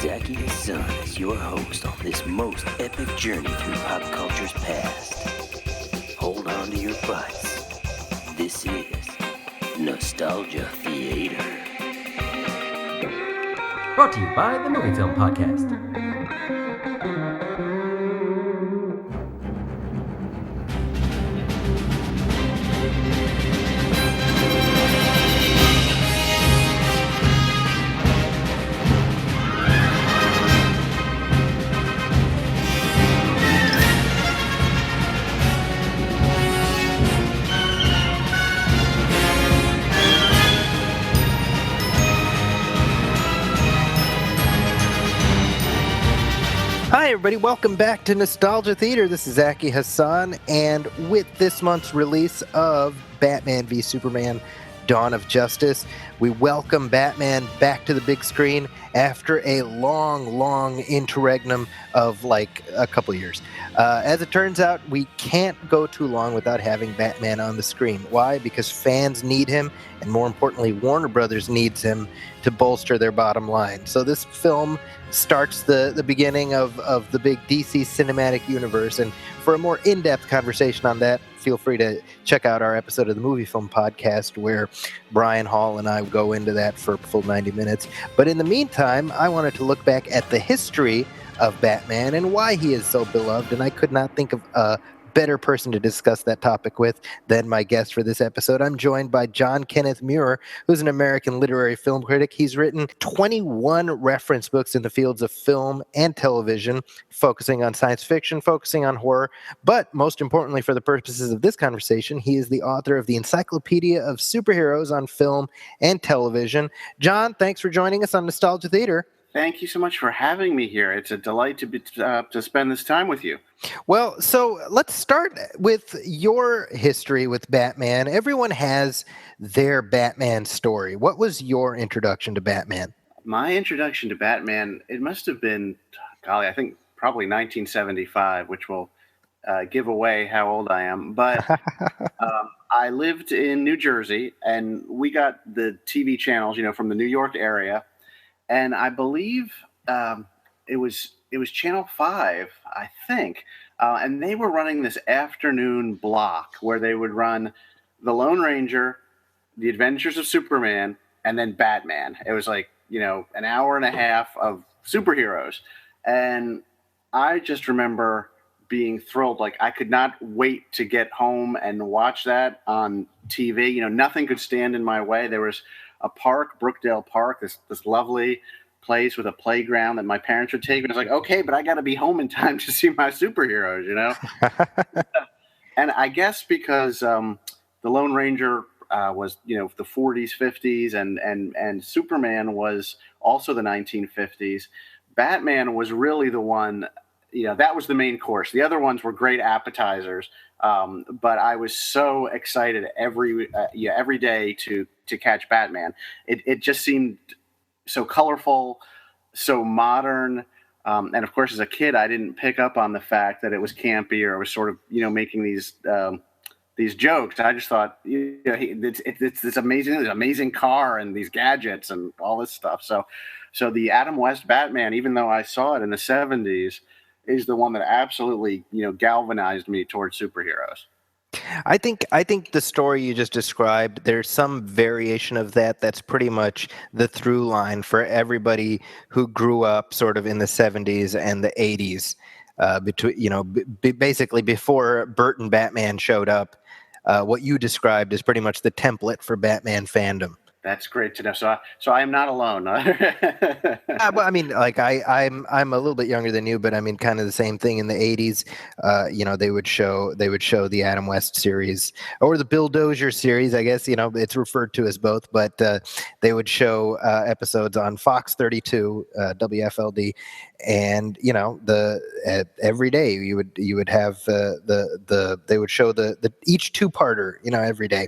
Zachy Hassan is your host on this most epic journey through pop culture's past. Hold on to your butts. This is Nostalgia Theater. Brought to you by the Movie Film Podcast. Hi, everybody. Welcome back to Nostalgia Theater. This is Zachy Hassan, and with this month's release of Batman v Superman: Dawn of Justice, we welcome Batman back to the big screen after a long interregnum of like a couple years. As it turns out, we can't go too long without having Batman on the screen. Why? Because fans need him, and more importantly, Warner Brothers needs him to bolster their bottom line. So this film starts the beginning of the big DC cinematic universe. And for a more in-depth conversation on that, feel free to check out our episode of the Movie Film Podcast where Brian Hall and I go into that for a full 90 minutes. But in the meantime, I wanted to look back at the history of Batman and why he is so beloved, and I could not think of a better person to discuss that topic with than my guest for this episode. I'm joined by Kenneth Muir, who's an American literary film critic. He's written 21 reference books in the fields of film and television, focusing on science fiction, focusing on horror, but most importantly for the purposes of this conversation, he is the author of the Encyclopedia of Superheroes on Film and Television. John, thanks for joining us on Nostalgia Theater. Thank you so much for having me here. It's a delight to spend this time with you. Well, so let's start with your history with Batman. Everyone has their Batman story. What was your introduction to Batman? My introduction to Batman, it must have been, golly, I think probably 1975, which will give away how old I am. But I lived in New Jersey, and we got the TV channels, from the New York area. And I believe it was Channel 5, I think, and they were running this afternoon block where they would run The Lone Ranger, The Adventures of Superman, and then Batman. It was like, an hour and a half of superheroes. And I just remember being thrilled. Like, I could not wait to get home and watch that on TV. Nothing could stand in my way. There was a park, Brookdale Park, this lovely place with a playground that my parents would take. And I was like, okay, but I got to be home in time to see my superheroes, And I guess because the Lone Ranger was, the 40s, 50s, and Superman was also the 1950s. Batman was really the one, that was the main course. The other ones were great appetizers. But I was so excited every day to catch Batman. It just seemed so colorful, so modern. And of course, as a kid, I didn't pick up on the fact that it was campy or it was sort of, making these jokes. I just thought, it's this amazing car and these gadgets and all this stuff. So the Adam West Batman, even though I saw it in the 70s, is the one that absolutely, galvanized me towards superheroes. I think the story you just described, there's some variation of that that's pretty much the through line for everybody who grew up sort of in the 70s and the 80s, basically before Burton Batman showed up. What you described is pretty much the template for Batman fandom. That's great to know. So I am not alone. Well, I mean, like I'm a little bit younger than you, but I mean, kind of the same thing in the 80s. They would show the Adam West series or the Bill Dozier series. I guess it's referred to as both, but they would show episodes on Fox 32, WFLD, and every day you would have they would show the each two-parter every day.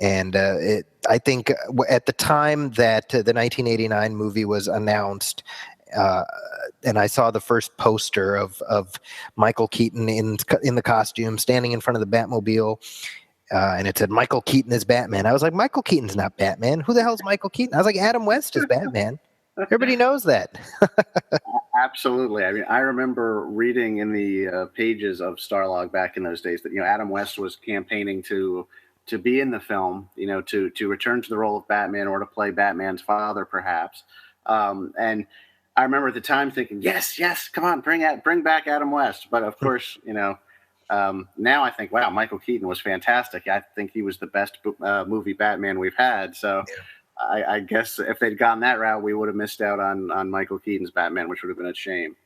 And I think at the time that the 1989 movie was announced, and I saw the first poster of Michael Keaton in the costume standing in front of the Batmobile, and it said Michael Keaton is Batman. I was like, Michael Keaton's not Batman. Who the hell's Michael Keaton? I was like, Adam West is Batman. Everybody knows that. Absolutely. I mean, I remember reading in the pages of Starlog back in those days that Adam West was campaigning to be in the film, to return to the role of Batman or to play Batman's father, perhaps. And I remember at the time thinking, yes, yes, come on, bring back Adam West. But of course, now I think, wow, Michael Keaton was fantastic. I think he was the best movie Batman we've had. So. I guess if they'd gone that route, we would have missed out on Michael Keaton's Batman, which would have been a shame.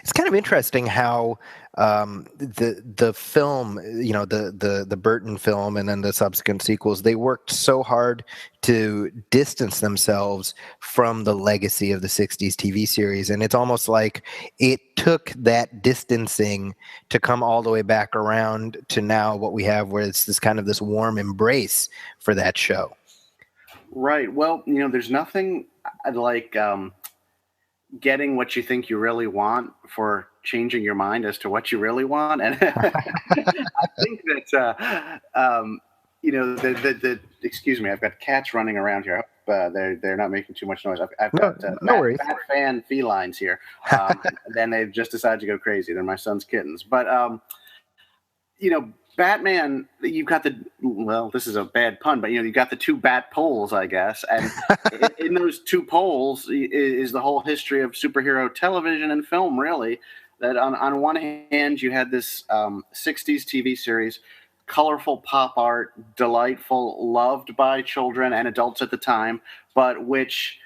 It's kind of interesting how the film, the Burton film and then the subsequent sequels, they worked so hard to distance themselves from the legacy of the 60s TV series. And it's almost like it took that distancing to come all the way back around to now what we have, where it's this warm embrace for that show. Right. Well, there's nothing like getting what you think you really want for changing your mind as to what you really want. And I think that, the excuse me, I've got cats running around here. They're not making too much noise. I've got no worries. Bat fan felines here. Then they've just decided to go crazy. They're my son's kittens. But, Batman, you've got this is a bad pun, but you've got the two bat poles, I guess. And in those two poles is the whole history of superhero television and film, really. That on one hand, you had this 60s TV series, colorful pop art, delightful, loved by children and adults at the time, but which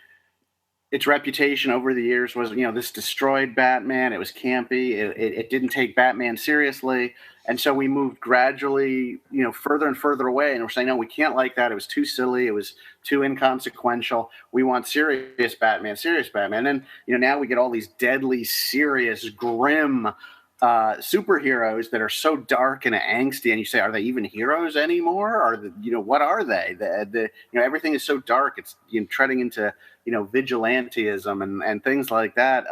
its reputation over the years was, this destroyed Batman. It was campy. It didn't take Batman seriously. And so we moved gradually, further and further away. And we're saying, no, we can't like that. It was too silly. It was too inconsequential. We want serious Batman. And then, now we get all these deadly, serious, grim superheroes that are so dark and angsty. And you say, are they even heroes anymore? Or, what are they? Everything is so dark. It's treading into, vigilantism and things like that.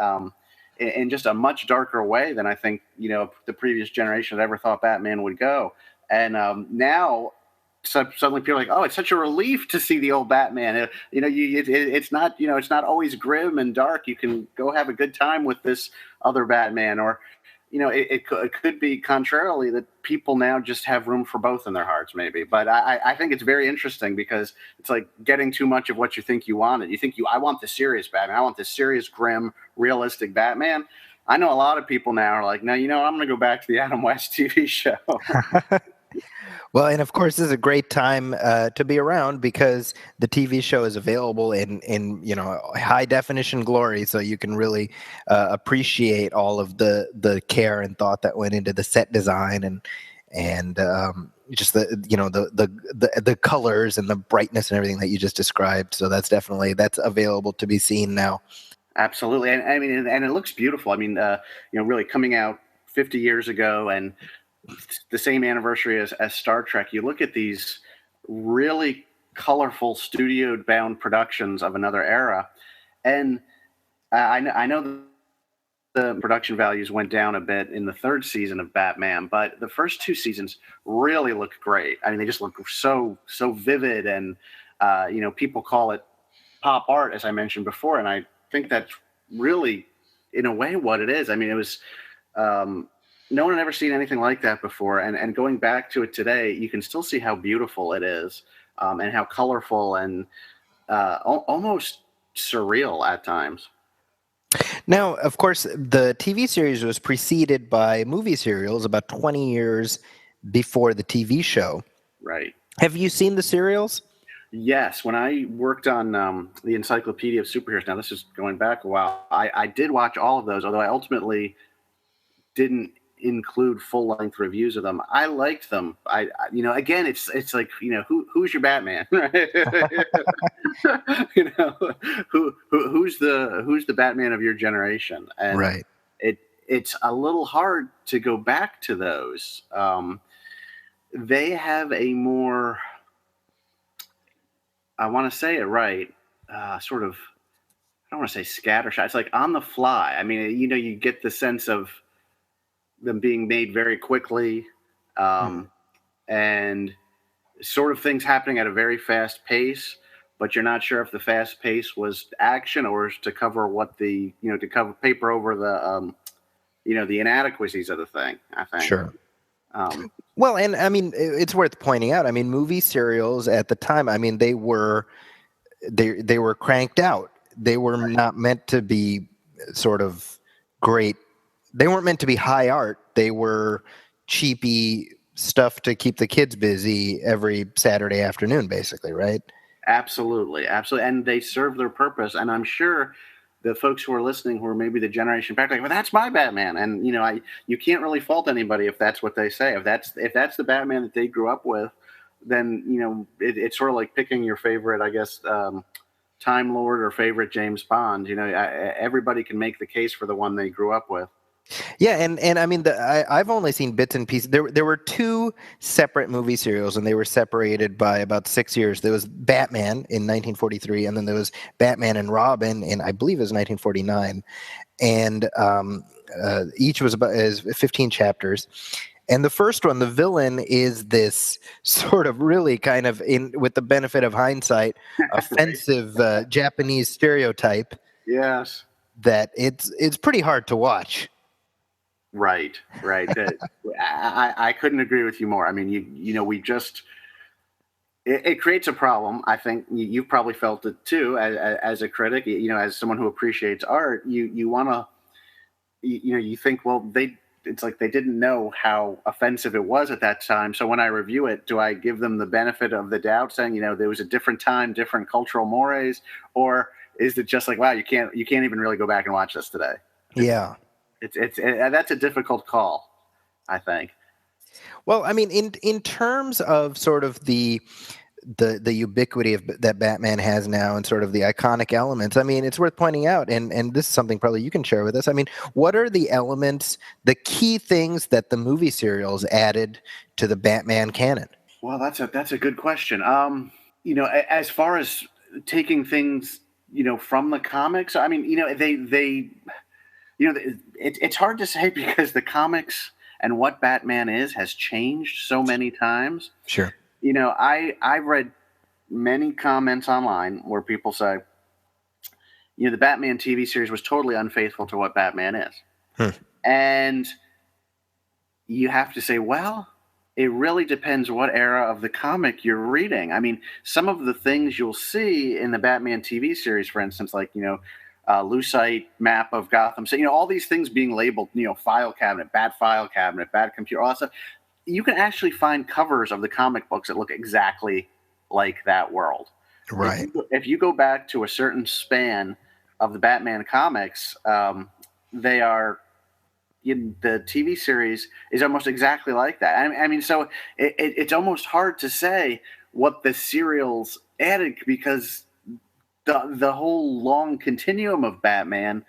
In just a much darker way than I think, the previous generation had ever thought Batman would go. And now suddenly people are like, oh, it's such a relief to see the old Batman. It's not always grim and dark. You can go have a good time with this other Batman. Or, it could be contrarily that people now just have room for both in their hearts, maybe. But I think it's very interesting because it's like getting too much of what you think you wanted. You think I want the serious Batman. I want this serious, grim, realistic Batman. I know a lot of people now are like, no, I'm going to go back to the Adam West TV show. Well, and of course, this is a great time to be around because the TV show is available in high definition glory, so you can really appreciate all of the care and thought that went into the set design and just the colors and the brightness and everything that you just described. So that's available to be seen now. Absolutely, and I mean, and it looks beautiful. I mean, really coming out 50 years ago and the same anniversary as Star Trek, you look at these really colorful studio-bound productions of another era, and I know the production values went down a bit in the third season of Batman, but the first two seasons really look great. I mean, they just look so vivid, and people call it pop art, as I mentioned before, and I think that's really, in a way, what it is. I mean, it was. No one had ever seen anything like that before. And going back to it today, you can still see how beautiful it is and how colorful and almost surreal at times. Now, of course, the TV series was preceded by movie serials about 20 years before the TV show. Right. Have you seen the serials? Yes. When I worked on the Encyclopedia of Superheroes, now this is going back a while, I did watch all of those, although I ultimately didn't include full-length reviews of them. I liked them. Again, it's like, who's your Batman? Who's the Batman of your generation? And right. It's a little hard to go back to those. They have a more, I want to say it right, sort of, I don't want to say scattershot. It's like on the fly. I mean, you get the sense of them being made very quickly, and sort of things happening at a very fast pace. but you're not sure if the fast pace was action or to cover to cover paper over the the inadequacies of the thing. I think. Sure. Um, Well, and I mean, it's worth pointing out. I mean, movie serials at the time, I mean, they were cranked out. They were not meant to be sort of great. They weren't meant to be high art. They were cheapy stuff to keep the kids busy every Saturday afternoon, basically, right? Absolutely, absolutely, and they serve their purpose. And I'm sure the folks who are listening, who are maybe the generation back, like, well, that's my Batman, and you can't really fault anybody if that's what they say. If that's the Batman that they grew up with, then it's sort of like picking your favorite, I guess, Time Lord or favorite James Bond. Everybody can make the case for the one they grew up with. Yeah, and I mean, I've only seen bits and pieces. There were two separate movie serials, and they were separated by about 6 years. There was Batman in 1943, and then there was Batman and Robin in, I believe, it was 1949, and each was about 15 chapters. And the first one, the villain is this sort of really kind of, with the benefit of hindsight, offensive Japanese stereotype. Yes, that it's pretty hard to watch. Right. I couldn't agree with you more. I mean, we just it creates a problem. I think you've probably felt it too, as a critic. As someone who appreciates art, you want to, you think, well, it's like they didn't know how offensive it was at that time. So when I review it, do I give them the benefit of the doubt, saying there was a different time, different cultural mores, or is it just like, wow, you can't even really go back and watch this today? Yeah. It's that's a difficult call, I think. Well, I mean, in terms of sort of the ubiquity that Batman has now and sort of the iconic elements, I mean, it's worth pointing out, and this is something probably you can share with us. I mean, what are the elements, the key things that the movie serials added to the Batman canon? Well, that's a good question. As far as taking things, from the comics, I mean, they it's hard to say because the comics and what Batman has changed so many times. Sure. I've read many comments online where people say, the Batman TV series was totally unfaithful to what Batman is. And you have to say, well, it really depends what era of the comic you're reading. I mean, some of the things you'll see in the Batman TV series, for instance, like, Lucite map of Gotham. So, all these things being labeled, file cabinet, bad computer, all that stuff. You can actually find covers of the comic books that look exactly like that world. Right. If you go back to a certain span of the Batman comics, they are, the TV series is almost exactly like that. I mean, so it's almost hard to say what the serials added because the whole long continuum of Batman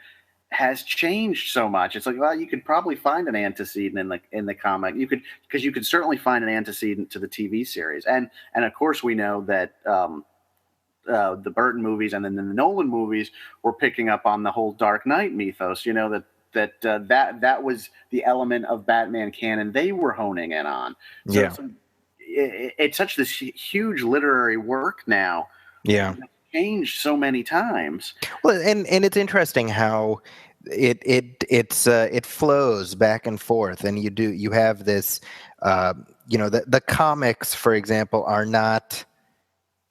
has changed so much. It's like, well, you could probably find an antecedent in the comic. You could certainly find an antecedent to the TV series, and of course we know that the Burton movies and then the Nolan movies were picking up on the whole Dark Knight mythos. That was the element of Batman canon they were honing in on. So, yeah, it's such this huge literary work now. Yeah. Changed so many times. Well, and it's interesting how it flows back and forth, and you have this, the comics, for example, are not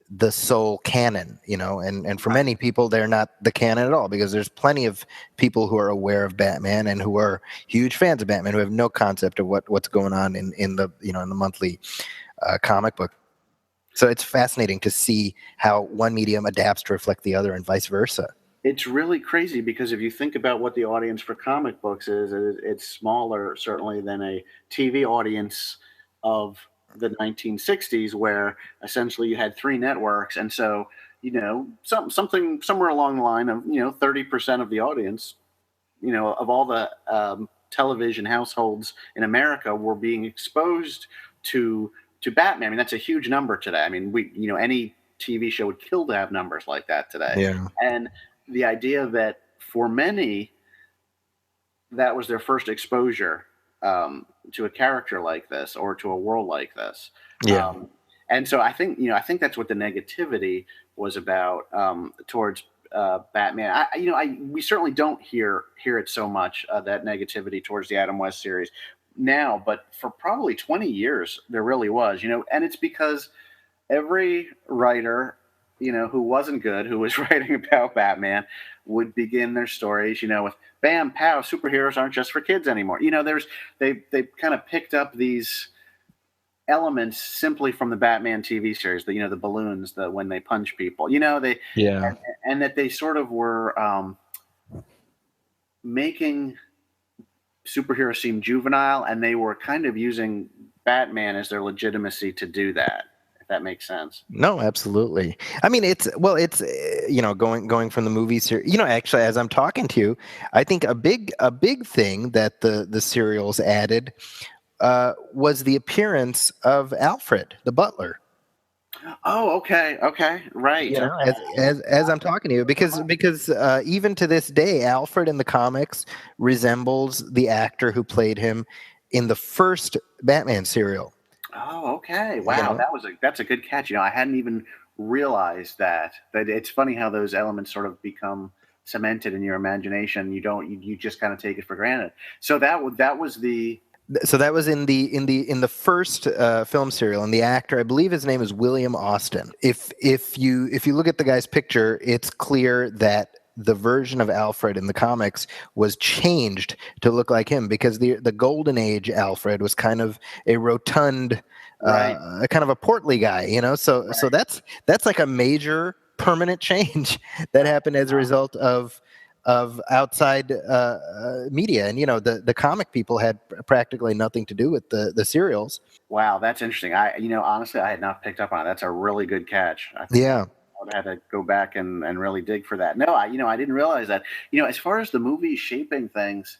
the sole canon, and for many people they're not the canon at all, because there's plenty of people who are aware of Batman and who are huge fans of Batman who have no concept of what's going on in the monthly comic book. So it's fascinating to see how one medium adapts to reflect the other and vice versa. It's really crazy because if you think about what the audience for comic books is, it's smaller certainly than a TV audience of the 1960s, where essentially you had 3 networks. And so, something somewhere along the line of, 30% of the audience, of all the television households in America were being exposed to Batman. I mean, that's a huge number today. I mean, any TV show would kill to have numbers like that today. Yeah. And the idea that for many, that was their first exposure to a character like this or to a world like this. Yeah. And so I think that's what the negativity was about towards Batman. We certainly don't hear it so much, that negativity towards the Adam West series now, but for probably 20 years there really was, and it's because every writer, who wasn't good, who was writing about Batman, would begin their stories, with bam, pow, superheroes aren't just for kids anymore. They kind of picked up these elements simply from the Batman TV series, the balloons, when they punch people, and that they sort of were making superheroes seem juvenile, and they were kind of using Batman as their legitimacy to do that. If that makes sense. No, absolutely. I mean, it's going from the movies here. Actually, as I'm talking to you, I think a big thing that the serials added was the appearance of Alfred, the butler. Oh, okay, right. As I'm talking to you, because even to this day, Alfred in the comics resembles the actor who played him in the first Batman serial. Oh, okay. Wow, that's a good catch. I hadn't even realized that. But it's funny how those elements sort of become cemented in your imagination. You just kind of take it for granted. So that was the. So that was in the first film serial, and the actor, I believe his name is William Austin. If you look at the guy's picture, it's clear that the version of Alfred in the comics was changed to look like him, because the Golden Age Alfred was kind of a rotund, kind of a portly guy, So that's like a major permanent change that happened as a result of outside media, and the comic people had practically nothing to do with the serials. Wow, that's interesting. Honestly, I had not picked up on it. That's a really good catch. Yeah. I would have to go back and really dig for that. No, I didn't realize that. As far as the movie shaping things,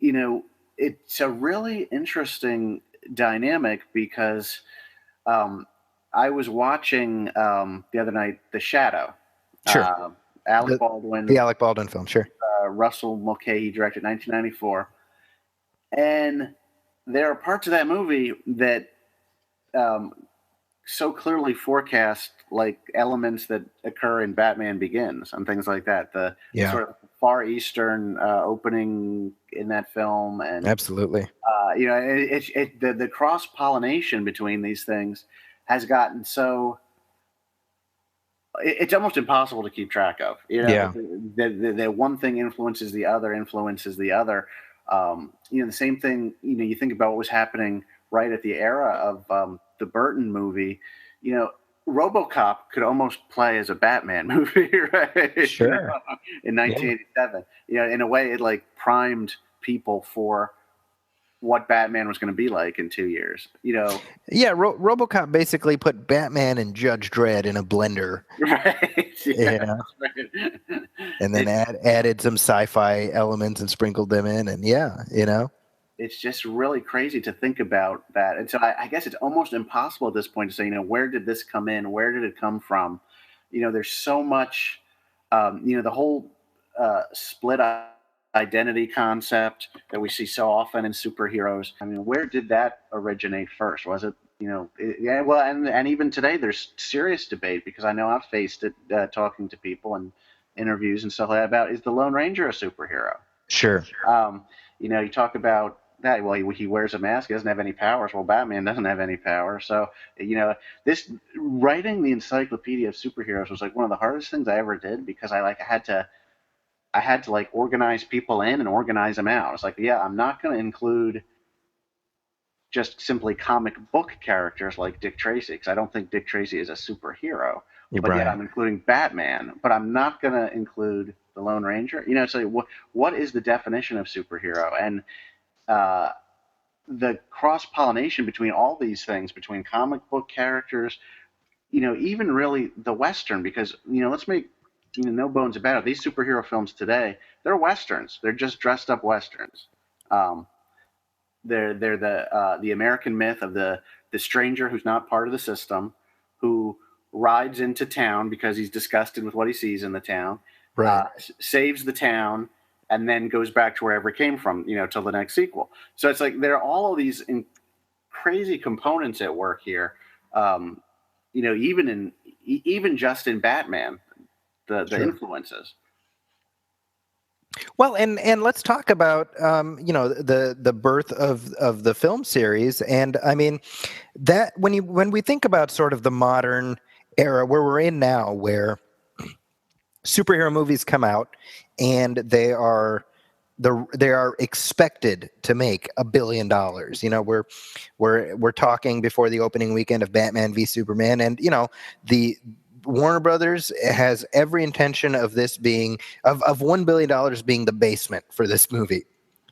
it's a really interesting dynamic, because I was watching the other night The Shadow. Sure. Alec Baldwin. The Alec Baldwin film, sure. Russell Mulcahy directed 1994. And there are parts of that movie that so clearly forecast like elements that occur in Batman Begins and things like that. The sort of Far Eastern opening in that film, and absolutely, the cross pollination between these things has gotten so it's almost impossible to keep track of. The one thing influences the other. The same thing. You think about what was happening right at the era of the Burton movie. RoboCop could almost play as a Batman movie, right? Sure. In 1987, in a way, it like primed people for what Batman was going to be like in 2 years. Yeah, RoboCop basically put Batman and Judge Dredd in a blender, right? Right. And then added some sci-fi elements and sprinkled them in, and it's just really crazy to think about that. And so I guess it's almost impossible at this point to say, where did this come in? Where did it come from? There's so much, the whole split identity concept that we see so often in superheroes. I mean, where did that originate first? Was it, well, and even today there's serious debate, because I know I've faced it talking to people and interviews and stuff like that about, is the Lone Ranger a superhero? Sure. You talk about that. Well, he wears a mask. He doesn't have any powers. Well, Batman doesn't have any power. So, this writing the encyclopedia of superheroes was like one of the hardest things I ever did, because I had to like organize people in and organize them out. It's like, I'm not going to include just simply comic book characters like Dick Tracy, because I don't think Dick Tracy is a superhero. But yet I'm including Batman, but I'm not going to include the Lone Ranger. So what is the definition of superhero? And the cross-pollination between all these things, between comic book characters, even really the Western, because, let's make no bones about it, these superhero films today, they're Westerns. They're just dressed up Westerns. They're the American myth of the stranger who's not part of the system, who rides into town because he's disgusted with what he sees in the town, right. Saves the town, and then goes back to wherever it came from, till the next sequel. So it's like there are all of these crazy components at work here. even just in Batman, the Sure. influences. Well, and let's talk about the birth of the film series, and I mean that when we think about sort of the modern era where we're in now, where superhero movies come out and they are expected to make $1 billion. We're talking before the opening weekend of Batman v Superman, and the Warner Brothers has every intention of this being of $1 billion being the basement for this movie.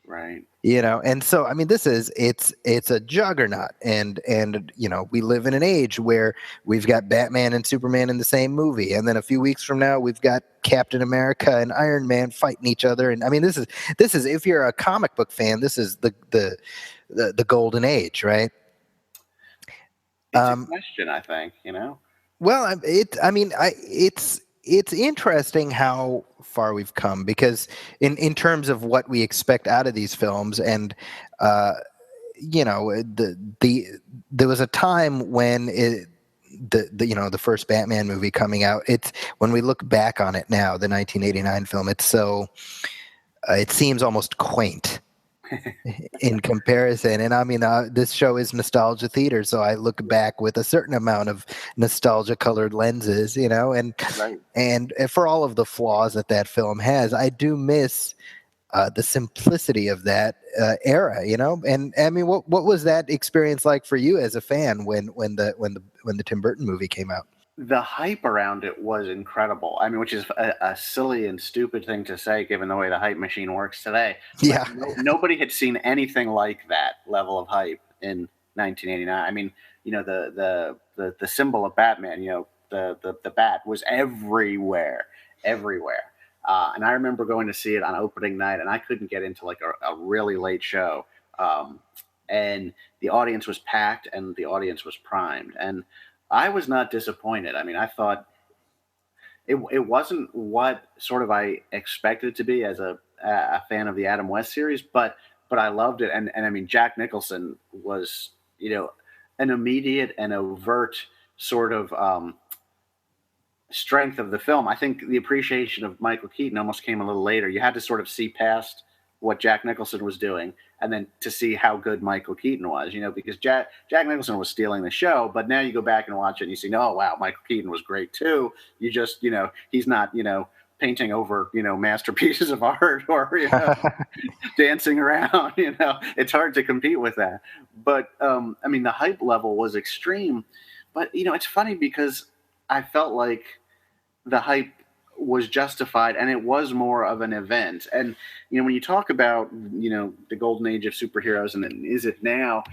Right. And so I mean, it's a juggernaut, and we live in an age where we've got Batman and Superman in the same movie, and then a few weeks from now we've got Captain America and Iron Man fighting each other, and I mean, this is if you're a comic book fan, this is the golden age, right? It's a question, I think. Well, it's interesting how far we've come, because in terms of what we expect out of these films, and there was a time when the first Batman movie coming out. It's when we look back on it now, the 1989 film. It's so it seems almost quaint in comparison. And I mean, this show is nostalgia theater, so I look back with a certain amount of nostalgia colored lenses, and Right. and for all of the flaws that film has, I do miss the simplicity of that era, And I mean, what was that experience like for you as a fan when the Tim Burton movie came out? The hype around it was incredible. I mean, which is a silly and stupid thing to say, given the way the hype machine works today. But Yeah. nobody had seen anything like that level of hype in 1989. I mean, the symbol of Batman, the bat was everywhere. And I remember going to see it on opening night, and I couldn't get into like a really late show. And the audience was packed, and the audience was primed, and I was not disappointed. I mean, I thought it wasn't what sort of I expected it to be as a fan of the Adam West series, but I loved it. And I mean, Jack Nicholson was, an immediate and overt sort of strength of the film. I think the appreciation of Michael Keaton almost came a little later. You had to sort of see past what Jack Nicholson was doing, and then to see how good Michael Keaton was, because Jack Nicholson was stealing the show, but now you go back and watch it and you see, oh, wow, Michael Keaton was great too. You just, he's not, painting over, masterpieces of art or, dancing around, it's hard to compete with that. But, I mean, the hype level was extreme, but, it's funny because I felt like the hype was justified, and it was more of an event. And when you talk about the golden age of superheroes, and is it now,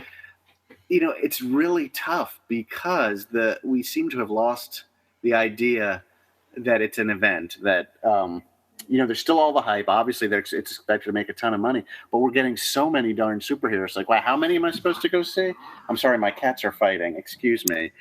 it's really tough because we seem to have lost the idea that it's an event, that there's still all the hype. Obviously it's expected to make a ton of money, but we're getting so many darn superheroes. Like, wow, how many am I supposed to go see? I'm sorry, my cats are fighting, excuse me.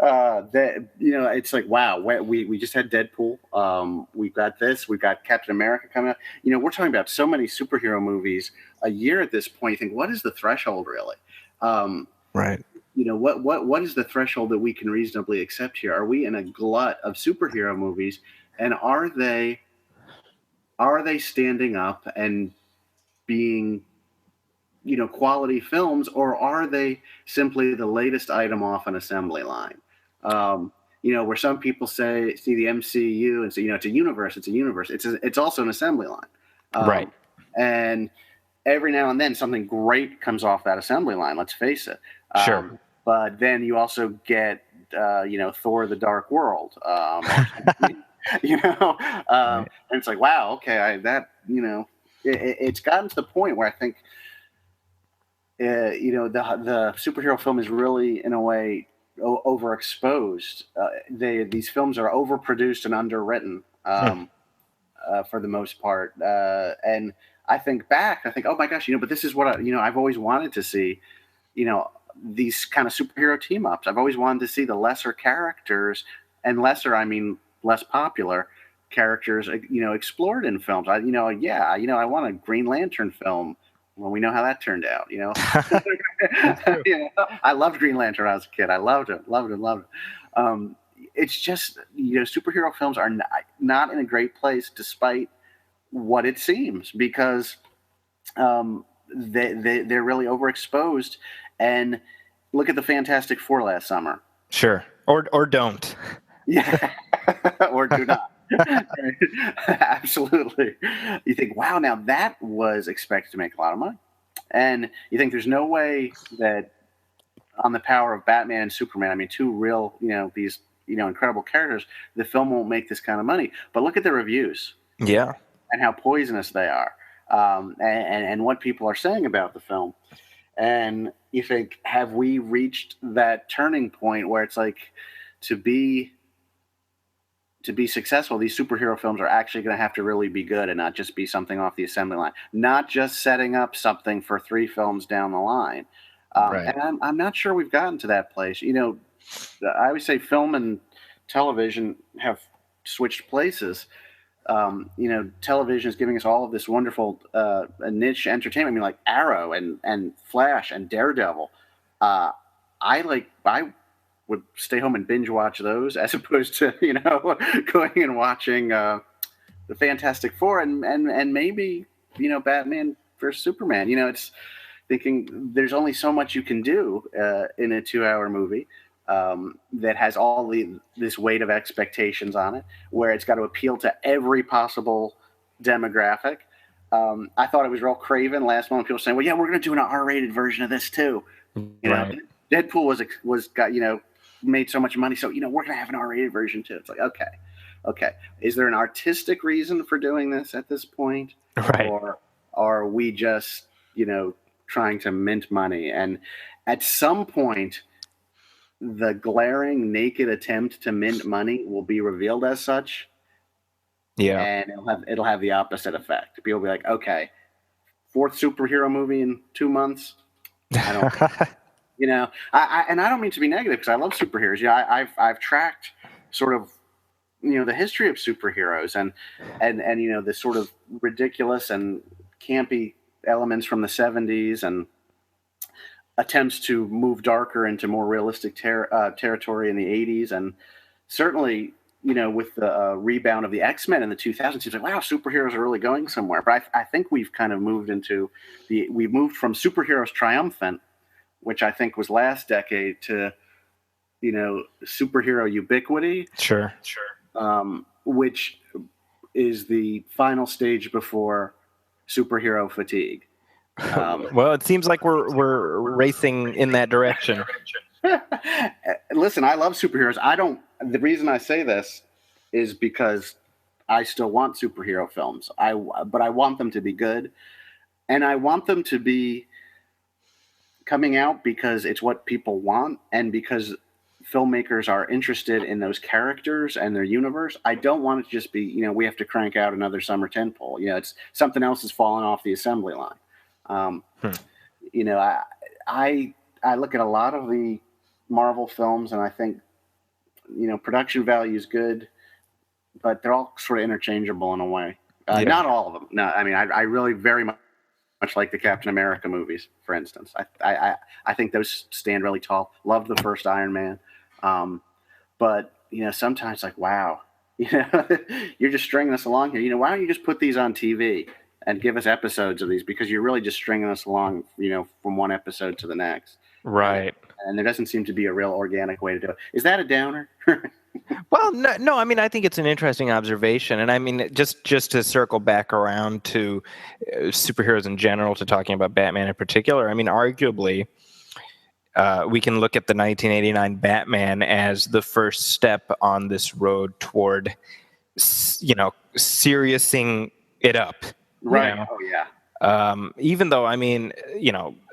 It's like, wow, we just had Deadpool. We've got this. We've got Captain America coming out. We're talking about so many superhero movies a year at this point. You think, what is the threshold really? Right. What is the threshold that we can reasonably accept here? Are we in a glut of superhero movies, and are they standing up and being quality films, or are they simply the latest item off an assembly line? Where some people see the MCU and say, it's a universe. It's also an assembly line. Right. And every now and then something great comes off that assembly line. Let's face it. Sure. But then you also get, Thor: The Dark World. Right. And it's like, wow, okay, it's gotten to the point where I think, the superhero film is really, in a way, overexposed. These films are overproduced and underwritten for the most part. And I think back, oh my gosh, but this is what I've always wanted to see. These kind of superhero team ups. I've always wanted to see the lesser characters, and lesser, I mean less popular characters, explored in films. I want a Green Lantern film Well, we know how that turned out, you know. I loved Green Lantern when I was a kid. I loved him. It's just, superhero films are not in a great place despite what it seems, because they're really overexposed. And look at the Fantastic Four last summer. Sure. Or don't. Yeah. Or do not. Absolutely. You think, wow, now that was expected to make a lot of money. And you think there's no way that on the power of Batman and Superman, I mean, two real, these, incredible characters, the film won't make this kind of money. But look at the reviews. Yeah. And how poisonous they are. And what people are saying about the film. And you think, have we reached that turning point where it's like, to be successful, these superhero films are actually going to have to really be good and not just be something off the assembly line, not just setting up something for 3 films down the line. Right. And I'm not sure we've gotten to that place. I would say film and television have switched places. Television is giving us all of this wonderful niche entertainment. I mean, like Arrow and Flash and Daredevil. I would stay home and binge watch those as opposed to going and watching the Fantastic Four and maybe Batman versus Superman. It's thinking there's only so much you can do in a 2-hour movie that has all this weight of expectations on it, where it's got to appeal to every possible demographic. I thought it was real craven last month. People saying, "Well, yeah, we're going to do an R-rated version of this too." Right. Deadpool was got made so much money, so we're going to have an R-rated version too. It's like, okay, is there an artistic reason for doing this at this point, right? Or are we just trying to mint money? And at some point, the glaring naked attempt to mint money will be revealed as such. Yeah, and it'll have the opposite effect. People will be like, okay, 4th superhero movie in 2 months. I don't. I don't mean to be negative, because I love superheroes. Yeah, I've tracked sort of the history of superheroes and the sort of ridiculous and campy elements from the 70s and attempts to move darker into more realistic territory in the 80s, and certainly with the rebound of the X-Men in the 2000s, it's like, wow, superheroes are really going somewhere. But I think we've kind of moved from superheroes triumphant, which I think was last decade, to superhero ubiquity. Sure. Which is the final stage before superhero fatigue. Well, it seems like we're racing in that direction. Listen, I love superheroes. The reason I say this is because I still want superhero films. But I want them to be good, and I want them to be coming out because it's what people want, and because filmmakers are interested in those characters and their universe. I don't want it to just be, we have to crank out another summer tentpole. It's something else has fallen off the assembly line. I look at a lot of the Marvel films, and I think, production value is good, but they're all sort of interchangeable in a way. Not all of them. No, I mean, I really very much like the Captain America movies, for instance. I think those stand really tall. Love the first Iron Man. But, sometimes like, wow, you're just stringing us along here. Why don't you just put these on TV and give us episodes of these? Because you're really just stringing us along, from one episode to the next. Right. And there doesn't seem to be a real organic way to do it. Is that a downer? Well, no. I mean, I think it's an interesting observation, and I mean, just to circle back around to superheroes in general, to talking about Batman in particular. I mean, arguably, we can look at the 1989 Batman as the first step on this road toward, seriousing it up. Right. Oh yeah. Even though, I mean,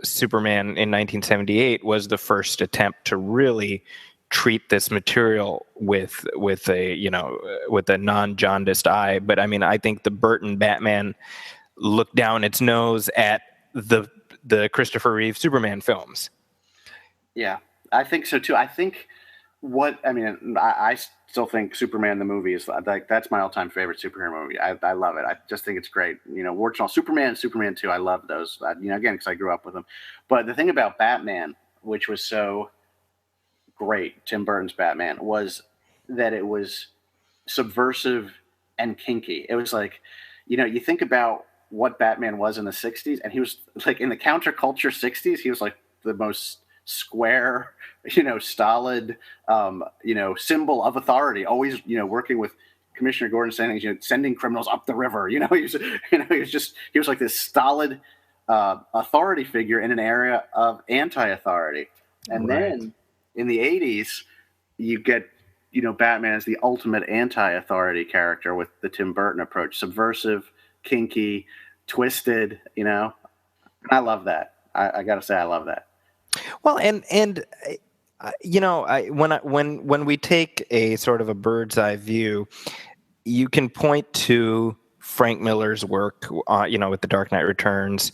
Superman in 1978 was the first attempt to really treat this material with a non-jaundiced eye. But I mean, I think the Burton Batman looked down its nose at the Christopher Reeve Superman films. Yeah, I think so too. I think what I mean, I still think Superman the movie is like that's my all-time favorite superhero movie. I love it. I just think it's great. Original Superman, Superman 2. I love those. Again, because I grew up with them. But the thing about Batman, which was so great, Tim Burton's Batman, was that it was subversive and kinky. It was like, you think about what Batman was in the 60s, and he was like in the counterculture 60s, he was like the most square, stolid, symbol of authority, always, working with Commissioner Gordon sending criminals up the river. He was like this stolid authority figure in an area of anti-authority. And then in the 80s, you get Batman is the ultimate anti-authority character with the Tim Burton approach, subversive, kinky, twisted. I love that. I got to say, I love that. Well, and when we take a sort of a bird's eye view, you can point to Frank Miller's work, with The Dark Knight Returns,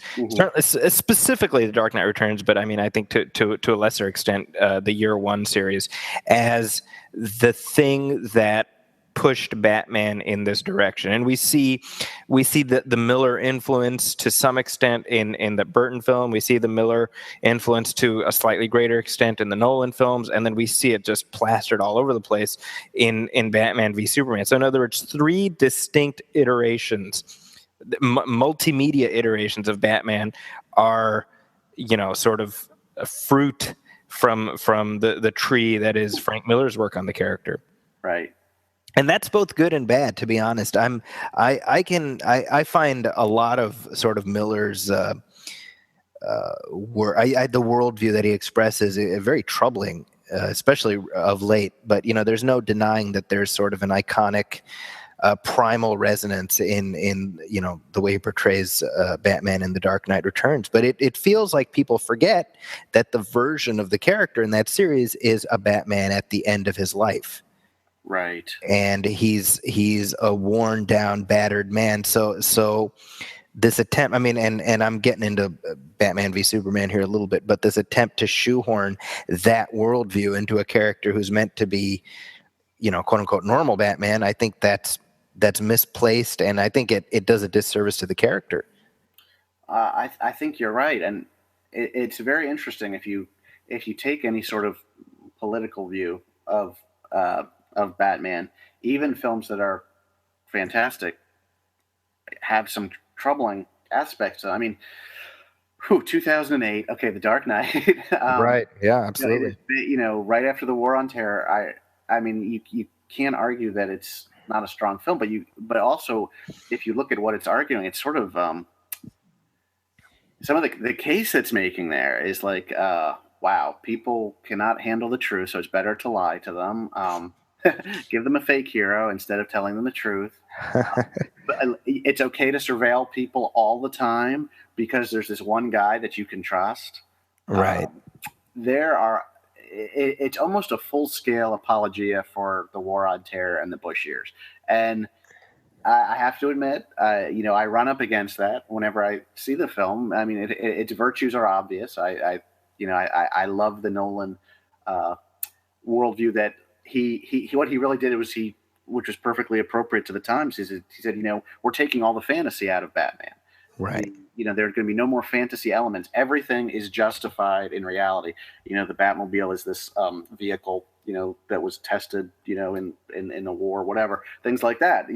specifically The Dark Knight Returns, but I mean, I think to a lesser extent, the Year One series, as the thing that pushed Batman in this direction. And we see the Miller influence to some extent in the Burton film. We see the Miller influence to a slightly greater extent in the Nolan films, and then we see it just plastered all over the place in Batman v Superman. So in other words, three distinct iterations, multimedia iterations of Batman are, sort of a fruit from the tree that is Frank Miller's work on the character. Right. And that's both good and bad, to be honest. I find a lot of sort of Miller's the worldview that he expresses very troubling, especially of late. But there's no denying that there's sort of an iconic primal resonance in the way he portrays Batman in The Dark Knight Returns. But it feels like people forget that the version of the character in that series is a Batman at the end of his life. Right. And he's a worn down, battered man. So this attempt, I mean, and I'm getting into Batman v Superman here a little bit, but this attempt to shoehorn that worldview into a character who's meant to be, quote unquote, normal Batman, I think that's misplaced, and I think it does a disservice to the character. I think you're right, and it's very interesting if you take any sort of political view of Batman. Even films that are fantastic have some troubling aspects. I mean, 2008. Okay, The Dark Knight. Right. Yeah. Absolutely. Right after the War on Terror. I mean, you can't argue that it's not a strong film, but also if you look at what it's arguing, it's sort of some of the case it's making there is like, wow, people cannot handle the truth, so it's better to lie to them. Give them a fake hero instead of telling them the truth. But it's okay to surveil people all the because there's this one guy that you can trust. Right. It's almost a full-scale apologia for the War on Terror and the Bush years. And I have to admit, I run up against that whenever I see the film. I mean, its virtues are obvious. I love the Nolan worldview that what he really did was which was perfectly appropriate to the times. He said, we're taking all the fantasy out of Batman. Right. There's going to be no more fantasy elements. Everything is justified in reality. The Batmobile is this vehicle, that was tested, in the war, whatever, things like that,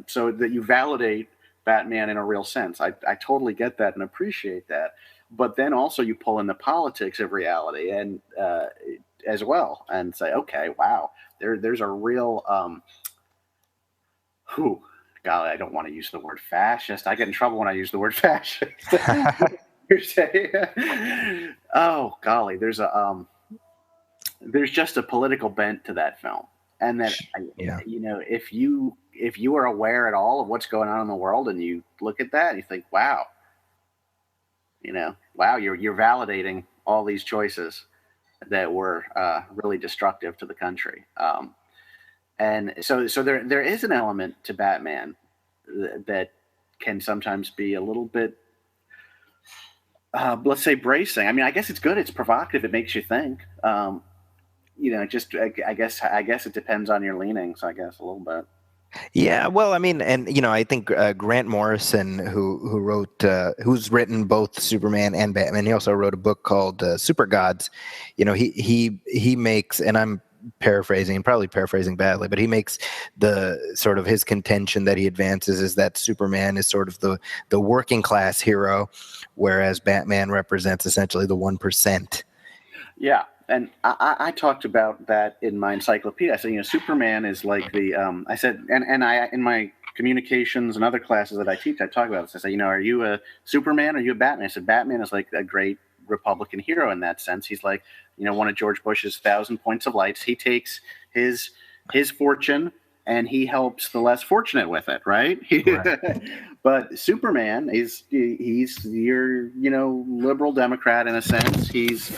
so that you validate Batman in a real sense. I totally get that and appreciate that. But then also you pull in the politics of reality and as well and say, okay, wow, there's a real golly, I don't want to use the word fascist. I get in trouble when I use the word fascist. You're saying, oh golly, there's just a political bent to that film, and that if you are aware at all of what's going on in the world and you look at that and you think, wow, you're validating all these choices that were really destructive to the country. And so there is an element to Batman that can sometimes be a little bit, let's say, bracing. I mean, I guess it's good. It's provocative. It makes you think. just I guess it depends on your leanings. I guess a little bit. Yeah, well, I mean, and I think Grant Morrison, who wrote, who's written both Superman and Batman, he also wrote a book called Super Gods. He makes, and I'm paraphrasing, probably paraphrasing badly, but he makes the sort of his contention that he advances is that Superman is sort of the working class hero, whereas Batman represents essentially the 1%. Yeah, and I talked about that in my encyclopedia. I said, Superman is like the I said, and I in my communications and other classes that I teach, I talk about this. I say, are you a Superman or are you a Batman? I said, Batman is like a great Republican hero in that sense. He's like, one of George Bush's 1,000 points of lights. He takes his fortune and he helps the less fortunate with it, right? Right. But Superman he's your liberal Democrat in a sense. He's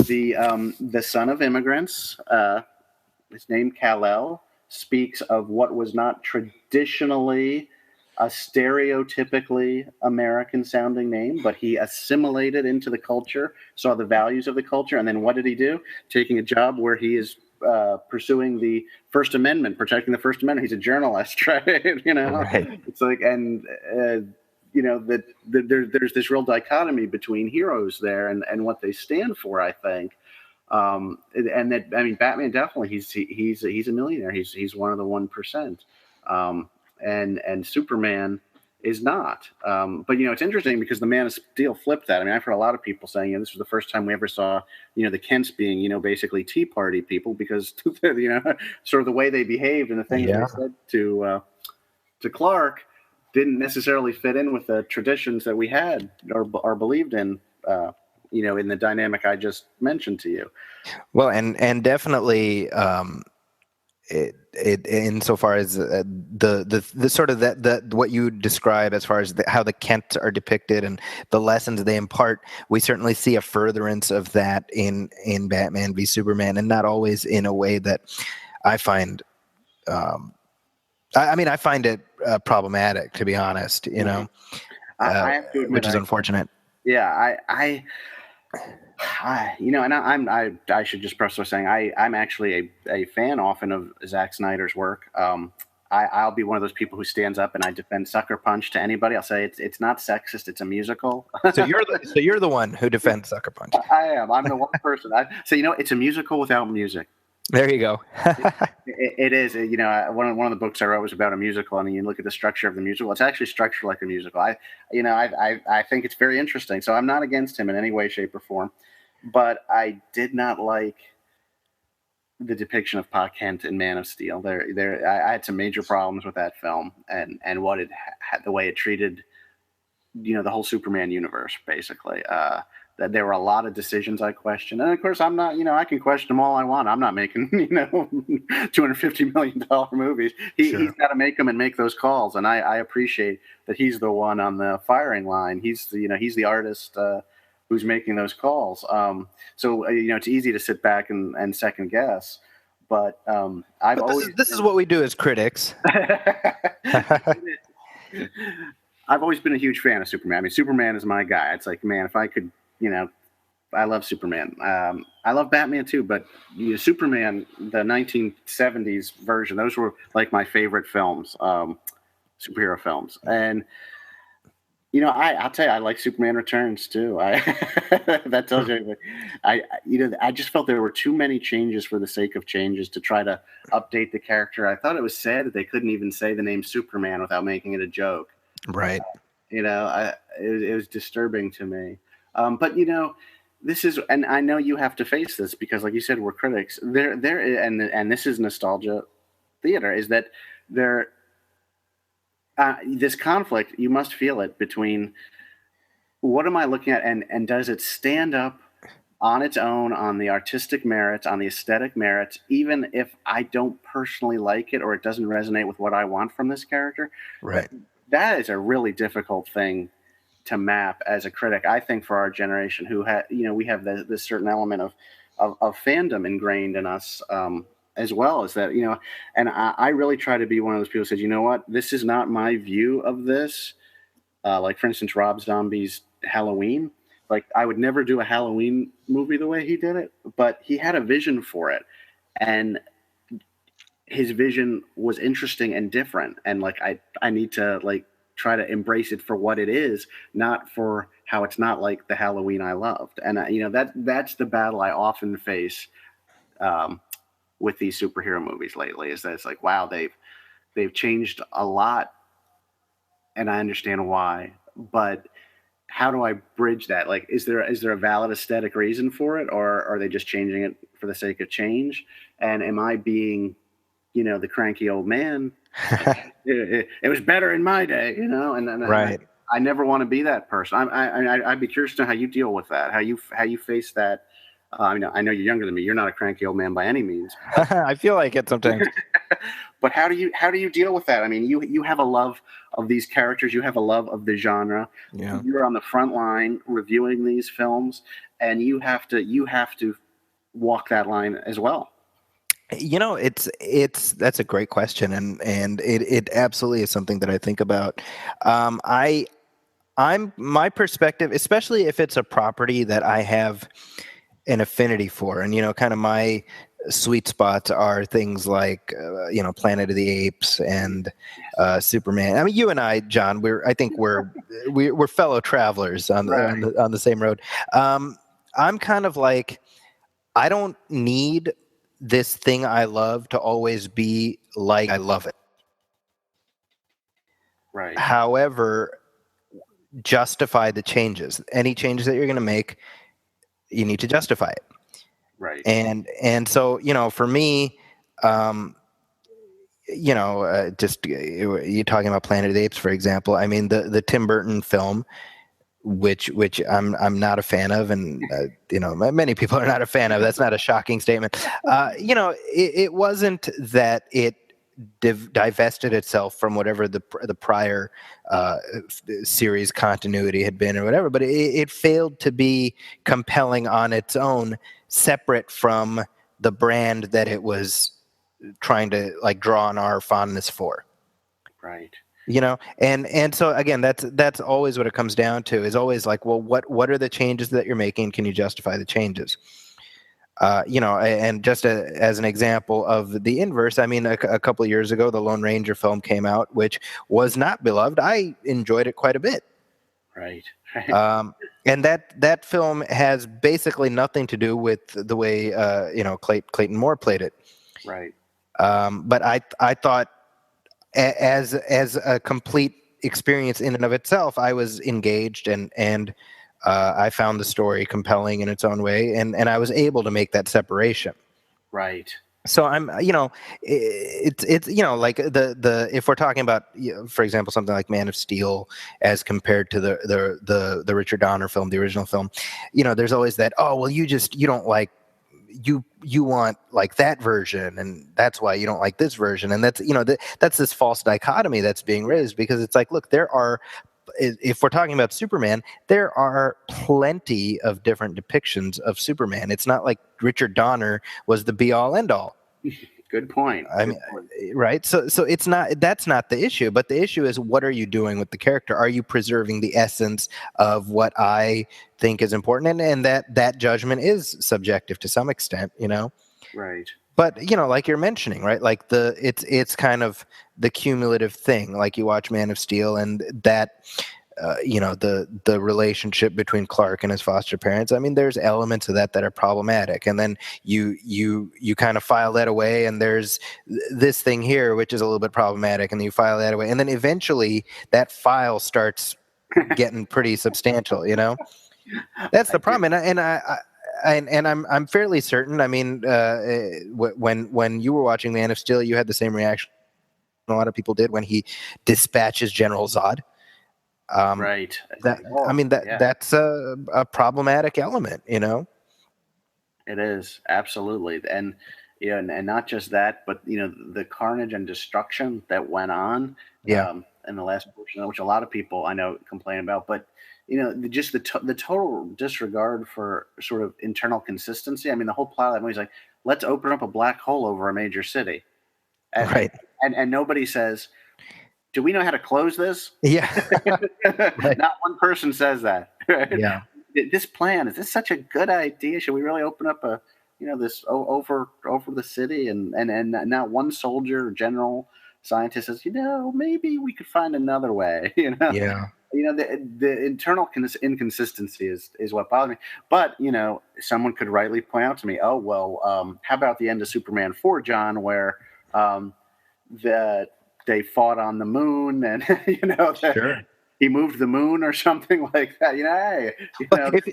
the son of immigrants. His name Kal-El speaks of what was not traditionally a stereotypically American sounding name, but he assimilated into the culture, saw the values of the culture, and then what did he do? Taking a job where he is pursuing the First Amendment, protecting the First Amendment. He's a journalist, right? Right. It's like, and that there's this real dichotomy between heroes there and what they stand for, I think. And that, I mean, Batman definitely he's a millionaire. He's one of the 1%. And Superman is not. But it's interesting because the Man of Steel flipped that. I mean, I've heard a lot of people saying, this was the first time we ever saw, the Kents being, basically Tea Party people because, sort of the way they behaved and the things they said to Clark didn't necessarily fit in with the traditions that we had or believed in. In the dynamic I just mentioned to you. Well, and definitely. It insofar as the sort of that what you describe as far as how the Kents are depicted and the lessons they impart, we certainly see a furtherance of that in Batman v Superman, and not always in a way that I find. I find it problematic, to be honest. I have to admit, which is unfortunate. Yeah, I should just preface by saying I'm actually a fan often of Zack Snyder's work. I'll be one of those people who stands up and I defend Sucker Punch to anybody. I'll say it's not sexist; it's a musical. So you're the one who defends Sucker Punch. I am. I'm the one person. It's a musical without music. There you go. It is. One of the books I wrote was about a musical, and you look at the structure of the musical. It's actually structured like a musical. I think it's very interesting. So I'm not against him in any way, shape, or form, but I did not like the depiction of Pa Kent in Man of Steel. I had some major problems with that film, and what it had, the way it treated, the whole Superman universe, basically. That there were a lot of decisions I questioned. And of course, I'm not, I can question them all I want. I'm not making, $250 million movies. He's got to make them and make those calls. And I appreciate that he's the one on the firing line. He's the artist who's making those calls. So it's easy to sit back and second guess. But this is what we do as critics. I've always been a huge fan of Superman. I mean, Superman is my guy. It's like, man, if I could, I love Superman. I love Batman too, but Superman, the 1970s version, those were like my favorite films, superhero films. And, I'll tell you, I like Superman Returns too. That tells you anything. I just felt there were too many changes for the sake of changes to try to update the character. I thought it was sad that they couldn't even say the name Superman without making it a joke. Right. It was disturbing to me. But this is, and I know you have to face this because, like you said, we're critics. And this is nostalgia theater. Is that this conflict? You must feel it between what am I looking at, and does it stand up on its own, on the artistic merits, on the aesthetic merits, even if I don't personally like it or it doesn't resonate with what I want from this character? Right. That is a really difficult thing to map as a critic, I think, for our generation, who we have this certain element of fandom ingrained in us, as well as that, and I really try to be one of those people who says, you know what, this is not my view of this. Like, for instance, Rob Zombie's Halloween. Like, I would never do a Halloween movie the way he did it, but he had a vision for it. and his vision was interesting and different, and like I need to like try to embrace it for what it is, not for how it's not like the Halloween I loved. And that's the battle I often face um, with these superhero movies lately, is that it's like, wow, they've changed a lot, and I understand why, but how do I bridge that? Like, is there a valid aesthetic reason for it, or are they just changing it for the sake of change? And am I being, the cranky old man? It was better in my day, and Right. I never want to be that person. I'd be curious to know how you deal with that, how you face that. I know you're younger than me. You're not a cranky old man by any means. I feel like it sometimes. But how do you deal with that? I mean, you have a love of these characters. You have a love of the genre. Yeah. You're on the front line reviewing these films, and you have to walk that line as well. That's a great question, and it absolutely is something that I think about. I'm my perspective, especially if it's a property that I have an affinity for, and kind of my sweet spots are things like Planet of the Apes and Superman. I mean, you and I, John, I think we're fellow travelers on the same road. I'm kind of like, I don't need this thing I love to always be like I love it. Right. However, justify the changes. Any changes that you're going to make, you need to justify it. Right. And so, for me, just you're talking about Planet of the Apes, for example. I mean, the Tim Burton film, which I'm not a fan of, and many people are not a fan of. That's not a shocking statement. It wasn't that it divested itself from whatever the prior series continuity had been or whatever, but it failed to be compelling on its own, separate from the brand that it was trying to like draw on our fondness for. Right. And so again, that's always what it comes down to, is always like, well, what are the changes that you're making? Can you justify the changes? And just as an example of the inverse, I mean, a couple of years ago, the Lone Ranger film came out, which was not beloved. I enjoyed it quite a bit. Right. And that film has basically nothing to do with the way Clayton Moore played it. Right. But I thought, as a complete experience in and of itself, I was engaged and I found the story compelling in its own way, and I was able to make that separation. Right. So I'm, it's like the if we're talking about, for example, something like Man of Steel as compared to the Richard Donner film, the original film, there's always that, oh well, you don't like, you want like that version, and that's why you don't like this version, and that's that's this false dichotomy that's being raised, because it's like, look, if we're talking about Superman, there are plenty of different depictions of Superman. It's not like Richard Donner was the be all end all. Good point. Right. So that's not the issue, but the issue is, what are you doing with the character? Are you preserving the essence of what I think is important? And that judgment is subjective to some extent, Right. But like you're mentioning, right? Like it's kind of the cumulative thing. Like you watch Man of Steel, and that the relationship between Clark and his foster parents. I mean, there's elements of that are problematic, and then you kind of file that away, and there's this thing here which is a little bit problematic, and then you file that away, and then eventually that file starts getting pretty substantial. That's the problem, and I'm fairly certain. I mean, when you were watching Man of Steel, you had the same reaction a lot of people did when he dispatches General Zod. Right. That's a problematic element, It is, absolutely, and and not just that, but the carnage and destruction that went on. In the last portion, which a lot of people I know complain about, but just the total disregard for sort of internal consistency. I mean, the whole plot of that movie is like, let's open up a black hole over a major city, right? And nobody says, do we know how to close this? Yeah. Right. Not one person says that. Right? Yeah. This plan, is this such a good idea? Should we really open up a this over the city, and not one soldier or general scientist says, maybe we could find another way. Yeah. The internal inconsistency is what bothers me. But someone could rightly point out to me, oh well, how about the end of Superman 4, John, where they fought on the moon, and Sure. he moved the moon or something like that. Hey,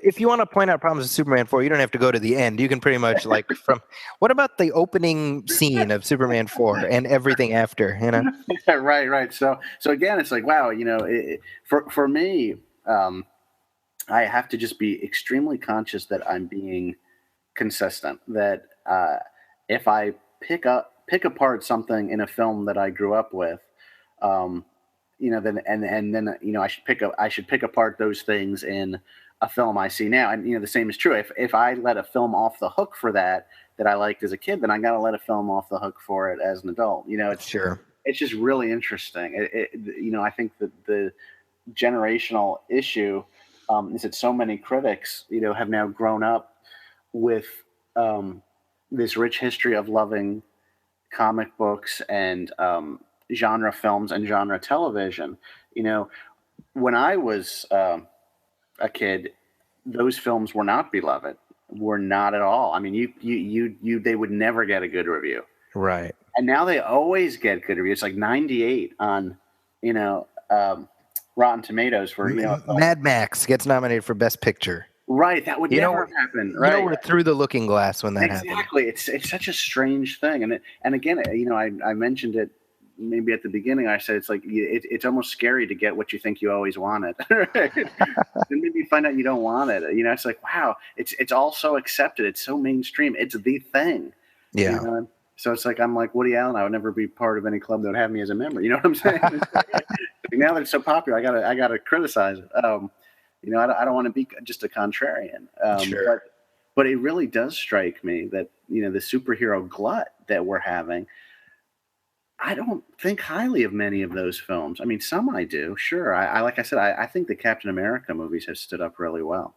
If you want to point out problems with Superman 4, you don't have to go to the end. You can pretty much what about the opening scene of Superman 4 and everything after, Right. So again, it's like, wow, for me, I have to just be extremely conscious that I'm being consistent, that if I pick apart something in a film that I grew up with, then I should pick apart those things in a film I see now. And the same is true. If I let a film off the hook for that I liked as a kid, then I got to let a film off the hook for it as an adult. It's just really interesting. I think that the generational issue is that so many critics, have now grown up with this rich history of loving comic books and genre films and genre television. When I was a kid, those films were not beloved. Were not at all. I mean, they would never get a good review. Right. And now they always get good reviews. It's like 98 on, Rotten Tomatoes for Mad Max gets nominated for Best Picture. Right, that would never happen. Right, we're through the looking glass when that happens. Exactly, it's such a strange thing, and again, I mentioned it maybe at the beginning. I said it's like it's almost scary to get what you think you always wanted. Right? And maybe you find out you don't want it. It's like, wow, it's all so accepted. It's so mainstream. It's the thing. Yeah. So it's like I'm like Woody Allen. I would never be part of any club that would have me as a member. You know what I'm saying? Now that it's so popular, I gotta criticize it. I don't want to be just a contrarian. Sure. But it really does strike me that the superhero glut that we're having. I don't think highly of many of those films. I mean, some I do. Sure, I like I said, I think the Captain America movies have stood up really well.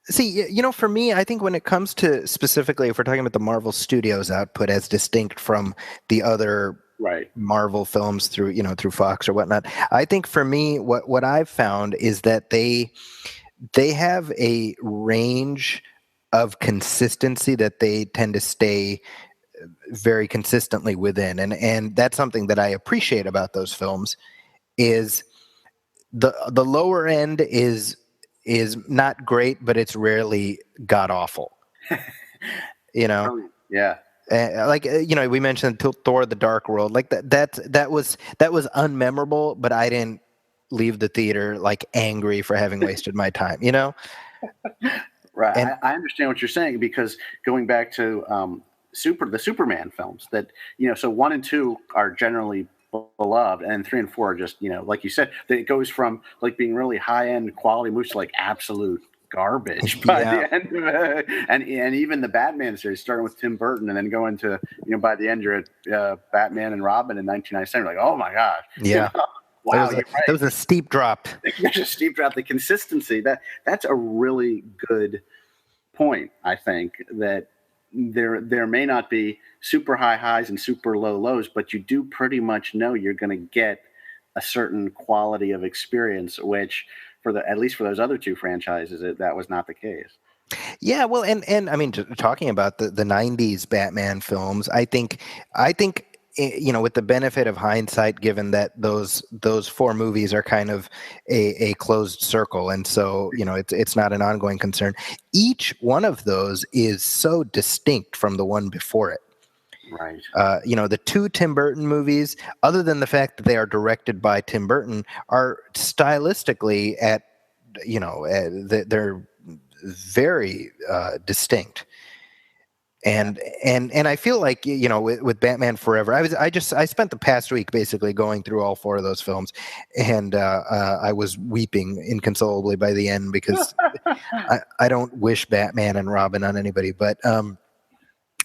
See, for me, I think when it comes to specifically, if we're talking about the Marvel Studios output as distinct from the other Marvel films through Fox or whatnot, I think for me, what I've found is that they have a range of consistency that they tend to stay very consistently within, and that's something that I appreciate about those films. Is the lower end is not great, but it's rarely god awful. Yeah. We mentioned Thor: The Dark World. Like that was unmemorable, but I didn't leave the theater like angry for having wasted my time. Right. And I understand what you're saying, because going back to the Superman films, that so 1 and 2 are generally beloved, and 3 and 4 are just like you said, that it goes from like being really high end quality movies to like absolute garbage by the end of it. And even the Batman series, starting with Tim Burton and then going to by the end you're at Batman and Robin in 1997. Like, oh my gosh, wow, that was a steep drop. There's a steep drop. The consistency, that's a really good point. I think that there may not be super high highs and super low lows, but you do pretty much know you're going to get a certain quality of experience, which at least for those other two franchises, that was not the case. Yeah, well, and I mean, talking about the 90s Batman films, I think with the benefit of hindsight, given that those 4 movies are kind of a closed circle, and so it's not an ongoing concern. Each one of those is so distinct from the one before it. Right. The 2 Tim Burton movies, other than the fact that they are directed by Tim Burton, are stylistically they're very distinct. And I feel like with Batman Forever, I spent the past week basically going through all 4 of those films, and I was weeping inconsolably by the end, because I don't wish Batman and Robin on anybody, but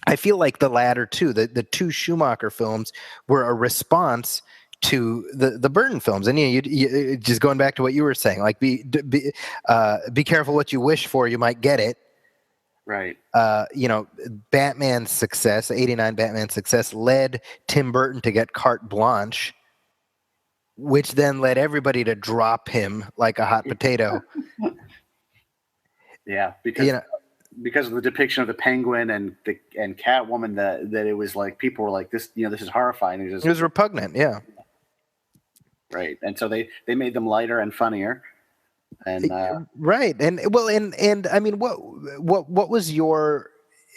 I feel like the latter two, the 2 Schumacher films, were a response to the Burton films. And you just going back to what you were saying, like be careful what you wish for, you might get it. Right. Batman's success, 89 Batman's success, led Tim Burton to get carte blanche, which then led everybody to drop him like a hot potato. Yeah, because of the depiction of the Penguin and Catwoman, that it was like people were like, this this is horrifying. It was repugnant, yeah. Right, and so they made them lighter and funnier, and right, and I mean, what was your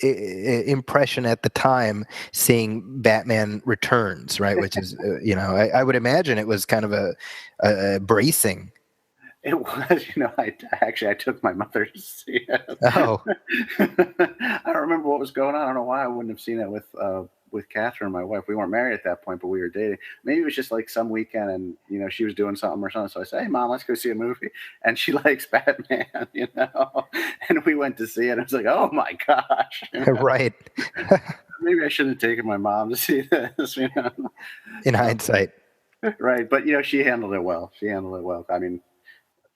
impression at the time seeing Batman Returns, right? Which is, I would imagine it was kind of a bracing. It was, I took my mother to see it. Oh. I don't remember what was going on. I don't know why I wouldn't have seen it with Catherine, my wife. We weren't married at that point, but we were dating. Maybe it was just like some weekend and, she was doing something or something. So I said, hey, Mom, let's go see a movie. And she likes Batman, and we went to see it. I was like, oh my gosh. Right. Maybe I shouldn't have taken my mom to see this, In hindsight. Right. But, she handled it well. I mean,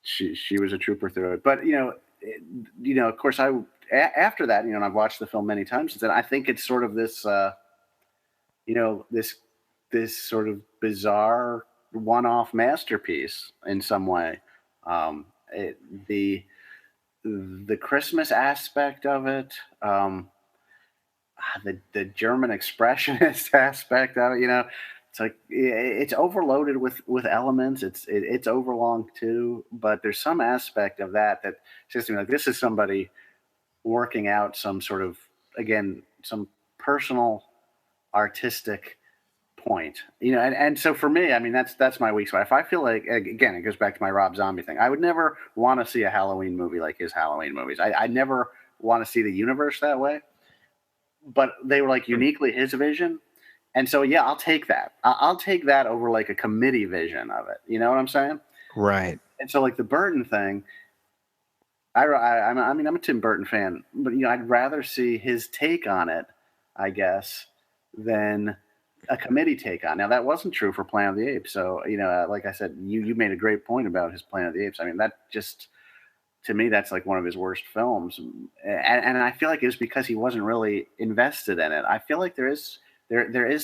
she was a trooper through it. But, of course, after that, and I've watched the film many times since then, I think it's sort of this, this sort of bizarre one-off masterpiece in some way. The Christmas aspect of it, the German expressionist aspect of it, it's like it's overloaded with elements. It's overlong too, but there's some aspect of that says to me like this is somebody working out some sort of, again, some personal artistic point, and so for me, I mean, that's my weak spot. If I feel like, again, it goes back to my Rob Zombie thing, I would never want to see a Halloween movie like his Halloween movies. I never want to see the universe that way, but they were like uniquely his vision. And so, yeah, I'll take that. I'll take that over like a committee vision of it. You know what I'm saying? Right. And so, like the Burton thing, I'm a Tim Burton fan, but I'd rather see his take on it, I guess, than a committee take on. Now, that wasn't true for Planet of the Apes. So, like I said, you made a great point about his Planet of the Apes. I mean, that just, to me, that's like one of his worst films, and I feel like it was because he wasn't really invested in it. I feel like there is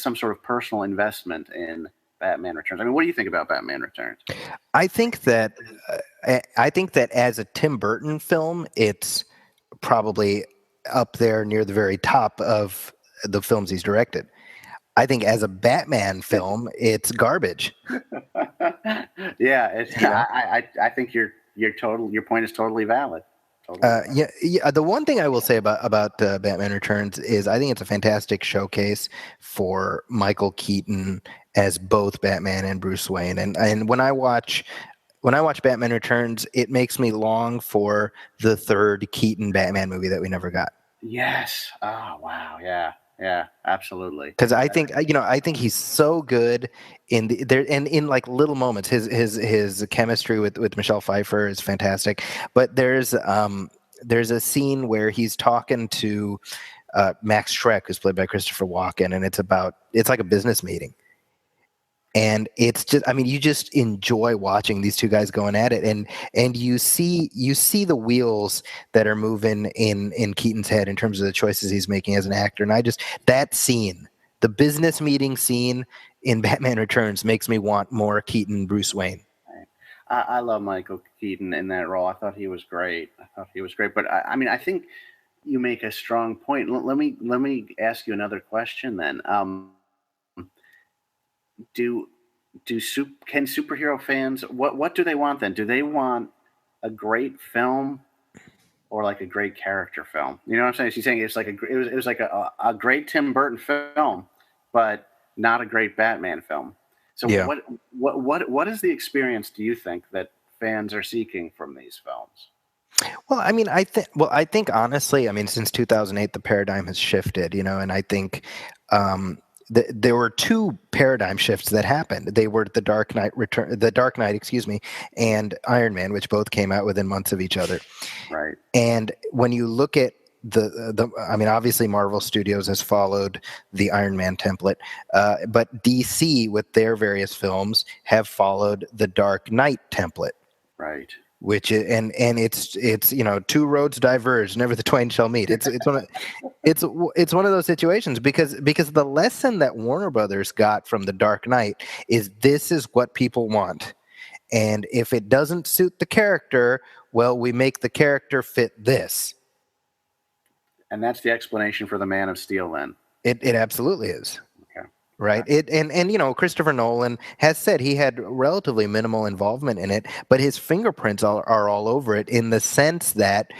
some sort of personal investment in Batman Returns. I mean, what do you think about Batman Returns? I think that as a Tim Burton film, it's probably up there near the very top of the films he's directed. I think as a Batman film, it's garbage. Yeah, I think your point is totally valid. Yeah. The one thing I will say about Batman Returns is I think it's a fantastic showcase for Michael Keaton as both Batman and Bruce Wayne. And when I watch Batman Returns, it makes me long for the third Keaton Batman movie that we never got. Yes. Oh wow. Yeah, absolutely. Because I think he's so good in in like little moments. His chemistry with Michelle Pfeiffer is fantastic. But there's a scene where he's talking to Max Schreck, who's played by Christopher Walken, and it's like a business meeting. And it's just, I mean, you just enjoy watching these two guys going at it, and you see the wheels that are moving in Keaton's head in terms of the choices he's making as an actor. And that scene, the business meeting scene in Batman Returns, makes me want more Keaton Bruce Wayne. I love Michael Keaton in that role. I thought he was great. But I mean, I think you make a strong point. Let me ask you another question then. Can superhero fans, what do they want then? Do they want a great film or like a great character film? You know what I'm saying? She's saying it was like a great Tim Burton film, but not a great Batman film. So yeah. What is the experience, do you think, that fans are seeking from these films? Well, I mean, I think honestly, I mean, since 2008, the paradigm has shifted, and I think there were two paradigm shifts that happened. They were The Dark Knight, and Iron Man, which both came out within months of each other. Right. And when you look at I mean, obviously Marvel Studios has followed the Iron Man template, but DC with their various films have followed the Dark Knight template. Right. which is, and it's two roads diverge, never the twain shall meet. It's one of those situations because the lesson that Warner Brothers got from The Dark Knight is this is what people want, and if it doesn't suit the character, well, we make the character fit this. And that's the explanation for the Man of Steel, then. It absolutely is. Okay. Right. And Christopher Nolan has said he had relatively minimal involvement in it, but his fingerprints are all over it in the sense that,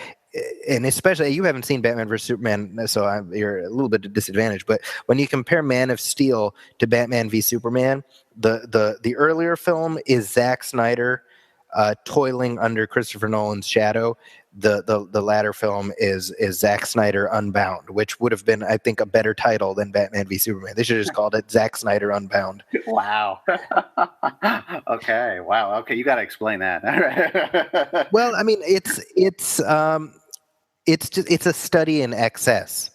and especially you haven't seen Batman vs Superman, so you're a little bit at a disadvantage. But when you compare Man of Steel to Batman v Superman, the earlier film is Zack Snyder toiling under Christopher Nolan's shadow. The latter film is Zack Snyder Unbound, which would have been, I think, a better title than Batman v Superman. They should have just called it Zack Snyder Unbound. Wow. Okay. Wow. Okay, you got to explain that. Well, I mean, it's a study in excess.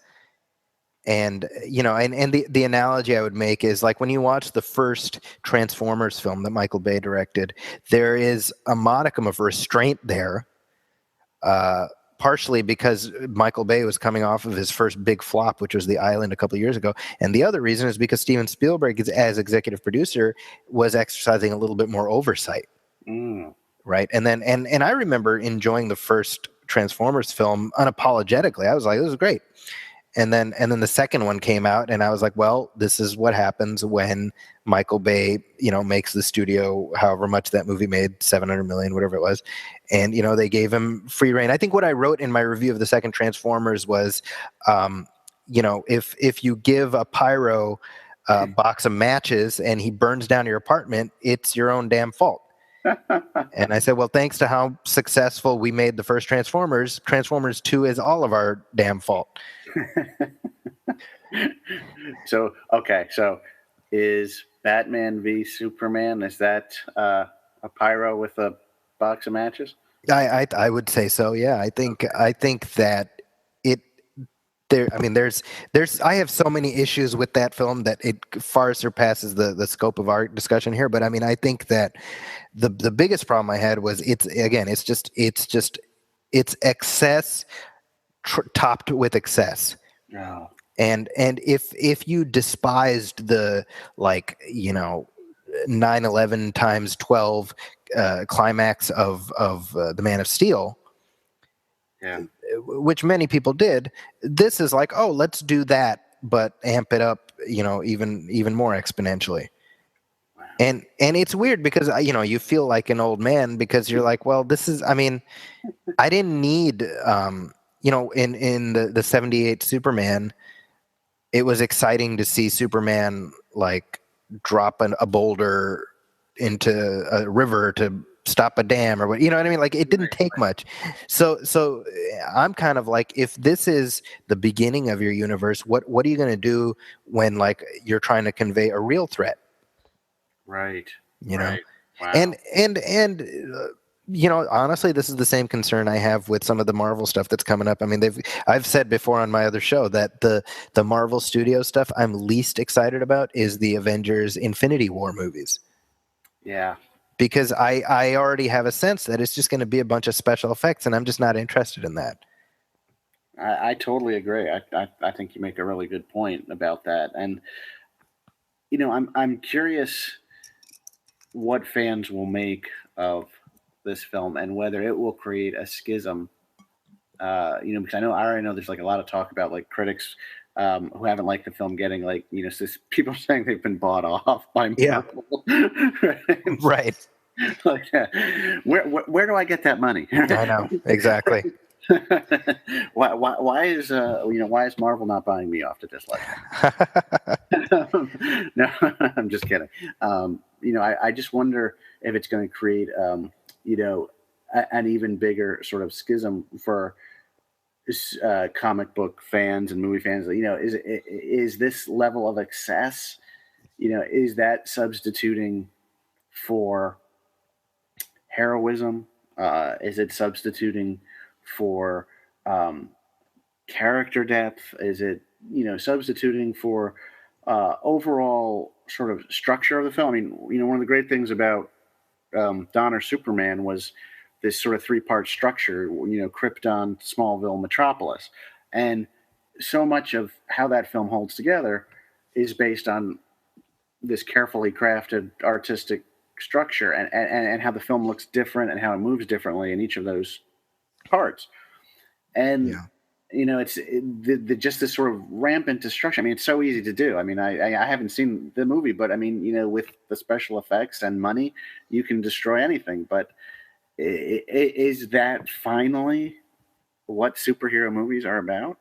And and the analogy I would make is like when you watch the first Transformers film that Michael Bay directed, there is a modicum of restraint there, partially because Michael Bay was coming off of his first big flop, which was The Island a couple of years ago, and the other reason is because Steven Spielberg, as executive producer, was exercising a little bit more oversight. Right, and then and I remember enjoying the first Transformers film unapologetically. I was like, this is great. And then the second one came out, and I was like, well, this is what happens when Michael Bay, makes the studio however much that movie made, 700 million, whatever it was. And, they gave him free reign. I think what I wrote in my review of the second Transformers was, if you give a pyro a box of matches and he burns down your apartment, it's your own damn fault. And I said, well, thanks to how successful we made the first Transformers, Transformers 2 is all of our damn fault. So is Batman v Superman, is that a pyro with a box of matches? I would say so. Yeah, I think that it there. I mean, there's I have so many issues with that film that it far surpasses the scope of our discussion here. But I mean, I think that the biggest problem I had was it's excess topped with excess. Oh. And if you despised the 9/11 times 12 climax of the Man of Steel, yeah, which many people did, this is like, oh, let's do that, but amp it up, even more exponentially. Wow. And it's weird because you feel like an old man because you're like, well, this is, I mean, I didn't need in the 78 Superman, it was exciting to see Superman drop a boulder into a river to stop a dam or what, you know what I mean? Like, it didn't take much. So I'm kind of like, if this is the beginning of your universe, what are you going to do when you're trying to convey a real threat? Right. Right. Wow. And honestly, this is the same concern I have with some of the Marvel stuff that's coming up. I mean, I've said before on my other show that the Marvel Studio stuff I'm least excited about is the Avengers Infinity War movies. Yeah. Because I already have a sense that it's just going to be a bunch of special effects, and I'm just not interested in that. I totally agree. I think you make a really good point about that. And, I'm curious what fans will make of this film and whether it will create a schism, because I already know there's a lot of talk about critics who haven't liked the film getting people saying they've been bought off by Marvel. Right. Where do I get that money? I know, exactly. Why is Marvel not buying me off to this level? No, I'm just kidding. I just wonder if it's going to create an even bigger sort of schism for comic book fans and movie fans. Is this level of excess, is that substituting for heroism? Is it substituting for character depth? Is it substituting for overall sort of structure of the film? I mean, one of the great things about Donner Superman was this sort of three-part structure, Krypton, Smallville, Metropolis. And so much of how that film holds together is based on this carefully crafted artistic structure, and how the film looks different and how it moves differently in each of those parts. And it's just this sort of rampant destruction. I mean, it's so easy to do. I mean, I haven't seen the movie, but I mean, with the special effects and money, you can destroy anything. But is that finally what superhero movies are about?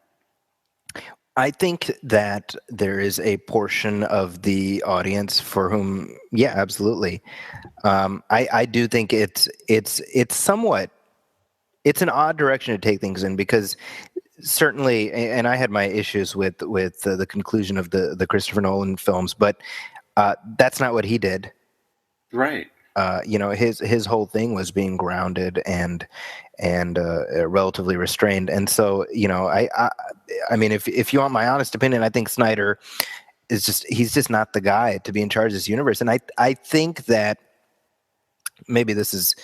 I think that there is a portion of the audience for whom, yeah, absolutely. I do think it's somewhat, it's an odd direction to take things in, because certainly, and I had my issues with the conclusion of the Christopher Nolan films, but that's not what he did. Right. His whole thing was being grounded and relatively restrained. And so, I mean, if you want my honest opinion, I think Snyder he's just not the guy to be in charge of this universe. And I think that maybe this is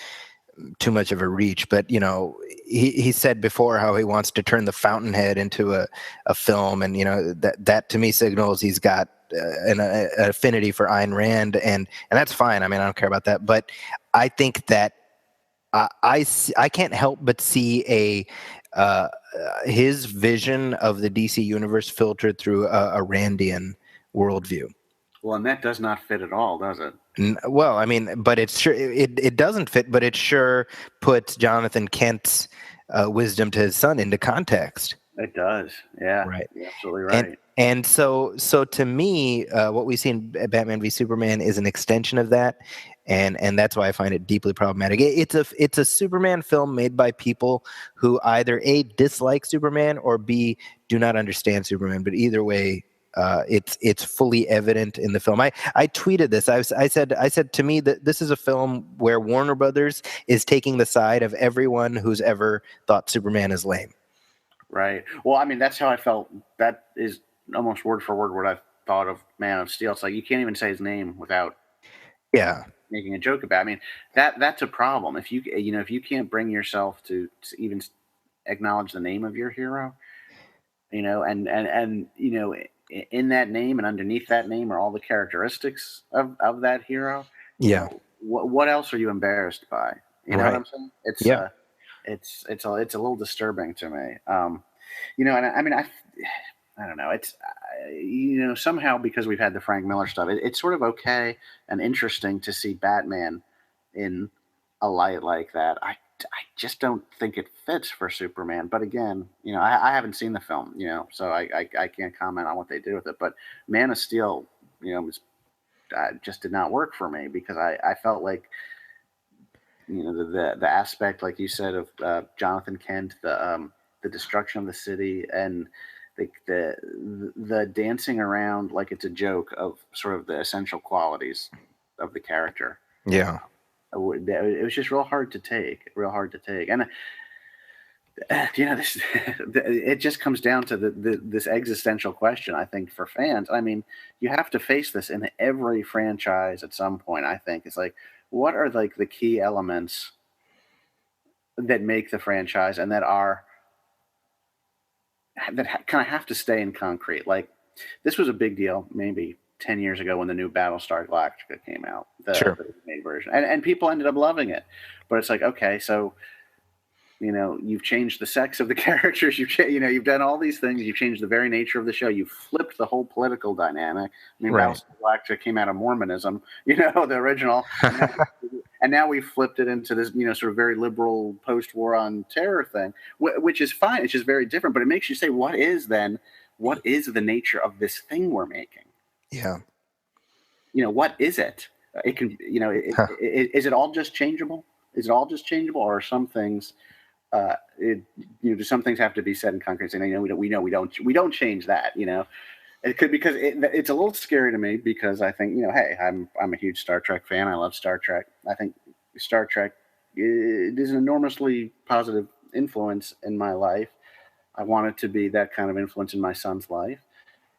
too much of a reach, but he said before how he wants to turn the Fountainhead into a film, and that to me signals he's got an affinity for Ayn Rand, and that's fine. I mean, I don't care about that, but I think that I can't help but see his vision of the DC universe filtered through a Randian worldview. Well, and that does not fit at all, does it? Well, I mean, but it's sure it doesn't fit, but it sure puts Jonathan Kent's wisdom to his son into context. It does, yeah. Right, you're absolutely right. And so to me, what we see in Batman v Superman is an extension of that, and that's why I find it deeply problematic. It's a Superman film made by people who either A, dislike Superman, or B, do not understand Superman. But either way, it's fully evident in the film. I tweeted this. I said to me that this is a film where Warner Brothers is taking the side of everyone who's ever thought Superman is lame. Right. Well, I mean, that's how I felt. That is almost word for word what I thought of Man of Steel. It's like you can't even say his name without making a joke about it. I mean, that's a problem. If you can't bring yourself to even acknowledge the name of your hero, and in that name and underneath that name are all the characteristics of that hero. Yeah. What else are you embarrassed by? You know what I'm saying? It's a little disturbing to me. And I mean, I don't know. It's somehow, because we've had the Frank Miller stuff, it's sort of okay and interesting to see Batman in a light like that. I just don't think it fits for Superman. But again, I haven't seen the film, so I can't comment on what they did with it. But Man of Steel, just did not work for me, because I felt like, the aspect, like you said, of Jonathan Kent, the destruction of the city, and the dancing around like it's a joke of sort of the essential qualities of the character. Yeah. It was just real hard to take, and this it just comes down to this existential question, I think, for fans. I mean, you have to face this in every franchise at some point. I think it's like, what are like the key elements that make the franchise and that kind of have to stay in concrete? Like, this was a big deal maybe 10 years ago when the new Battlestar Galactica came out, the remade version, and people ended up loving it. But it's like, okay, so you've changed the sex of the characters, you've done all these things, you've changed the very nature of the show, you've flipped the whole political dynamic. I mean, Battlestar Galactica came out of Mormonism, the original, and now we've flipped it into this, sort of very liberal post-war on terror thing, which is fine. It's just very different, but it makes you say, what is the nature of this thing we're making? Yeah. What is it? It can, is it all just changeable? Is it all just changeable, or are some things, do some things have to be said in concrete? And we don't change that. It could, because it's a little scary to me, because I think, hey, I'm a huge Star Trek fan. I love Star Trek. I think Star Trek is an enormously positive influence in my life. I want it to be that kind of influence in my son's life.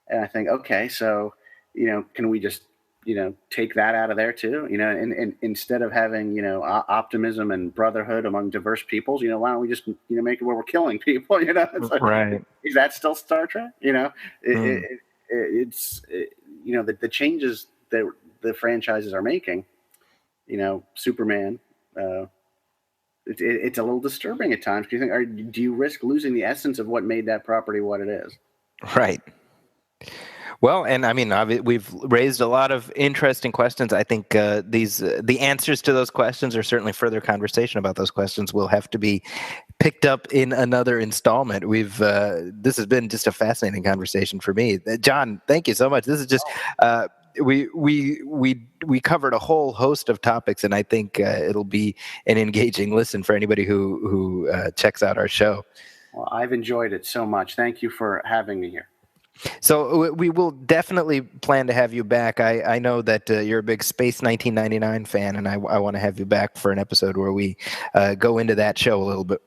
And I think, okay, so, can we just take that out of there too, and instead of having, optimism and brotherhood among diverse peoples, why don't we just, make it where we're killing people, It's like, Right. Is that still Star Trek? The changes that the franchises are making, Superman, it's a little disturbing at times. Do you think, do you risk losing the essence of what made that property what it is? Right. Well, and I mean, we've raised a lot of interesting questions. I think the answers to those questions, or certainly further conversation about those questions, will have to be picked up in another installment. This has been just a fascinating conversation for me. John, thank you so much. This is just we covered a whole host of topics, and I think it'll be an engaging listen for anybody who checks out our show. Well, I've enjoyed it so much. Thank you for having me here. So we will definitely plan to have you back. I know that you're a big Space 1999 fan, and I want to have you back for an episode where we go into that show a little bit.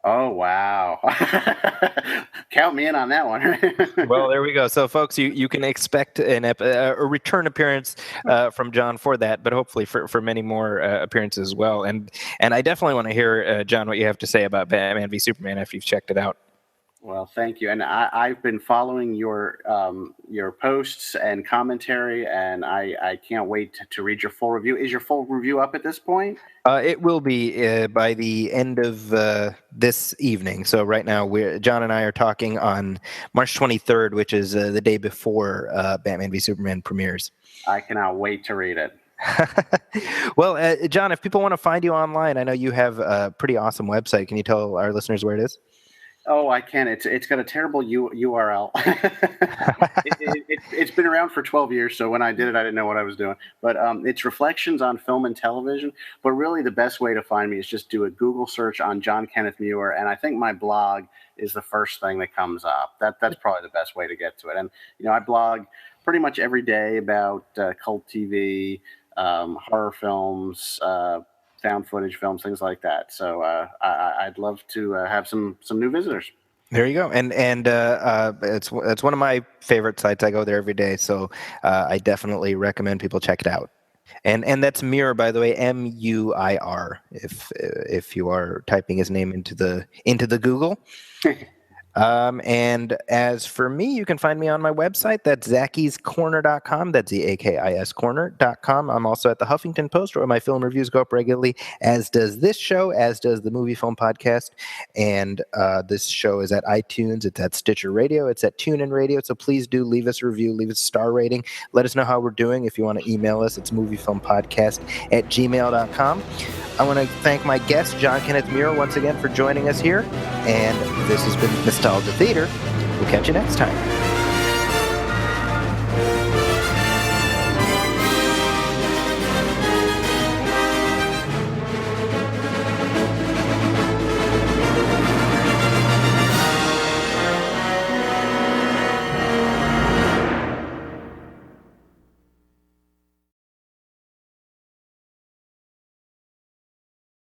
Oh, wow. Count me in on that one. Well, there we go. So, folks, you can expect a return appearance from John for that, but hopefully for many more appearances as well. And I definitely want to hear, John, what you have to say about Batman v Superman after you've checked it out. Well, thank you. And I've been following your posts and commentary, and I can't wait to read your full review. Is your full review up at this point? It will be by the end of this evening. So right now, John and I are talking on March 23rd, which is the day before Batman v Superman premieres. I cannot wait to read it. Well, John, if people want to find you online, I know you have a pretty awesome website. Can you tell our listeners where it is? Oh, I can. It's got a terrible URL. It's been around for 12 years, so when I did it, I didn't know what I was doing. But it's Reflections on Film and Television. But really, the best way to find me is just do a Google search on John Kenneth Muir, and I think my blog is the first thing that comes up. That's probably the best way to get to it. And I blog pretty much every day about cult TV, horror films, found footage films, things like that. So I'd love to have some new visitors. There you go, and it's one of my favorite sites. I go there every day, so I definitely recommend people check it out. And that's Muir, by the way, Muir. If you are typing his name into the Google. And as for me, you can find me on my website. That's Zackie'sCorner.com. That's ZAKIS Corner.com. I'm also at the Huffington Post, where my film reviews go up regularly, as does this show, as does the Movie Film Podcast. And this show is at iTunes. It's at Stitcher Radio. It's at TuneIn Radio. So please do leave us a review, leave us a star rating. Let us know how we're doing. If you want to email us, it's moviefilmpodcast@gmail.com. I want to thank my guest, John Kenneth Muir, once again for joining us here. And this has been Nostalgia Theater. We'll catch you next time.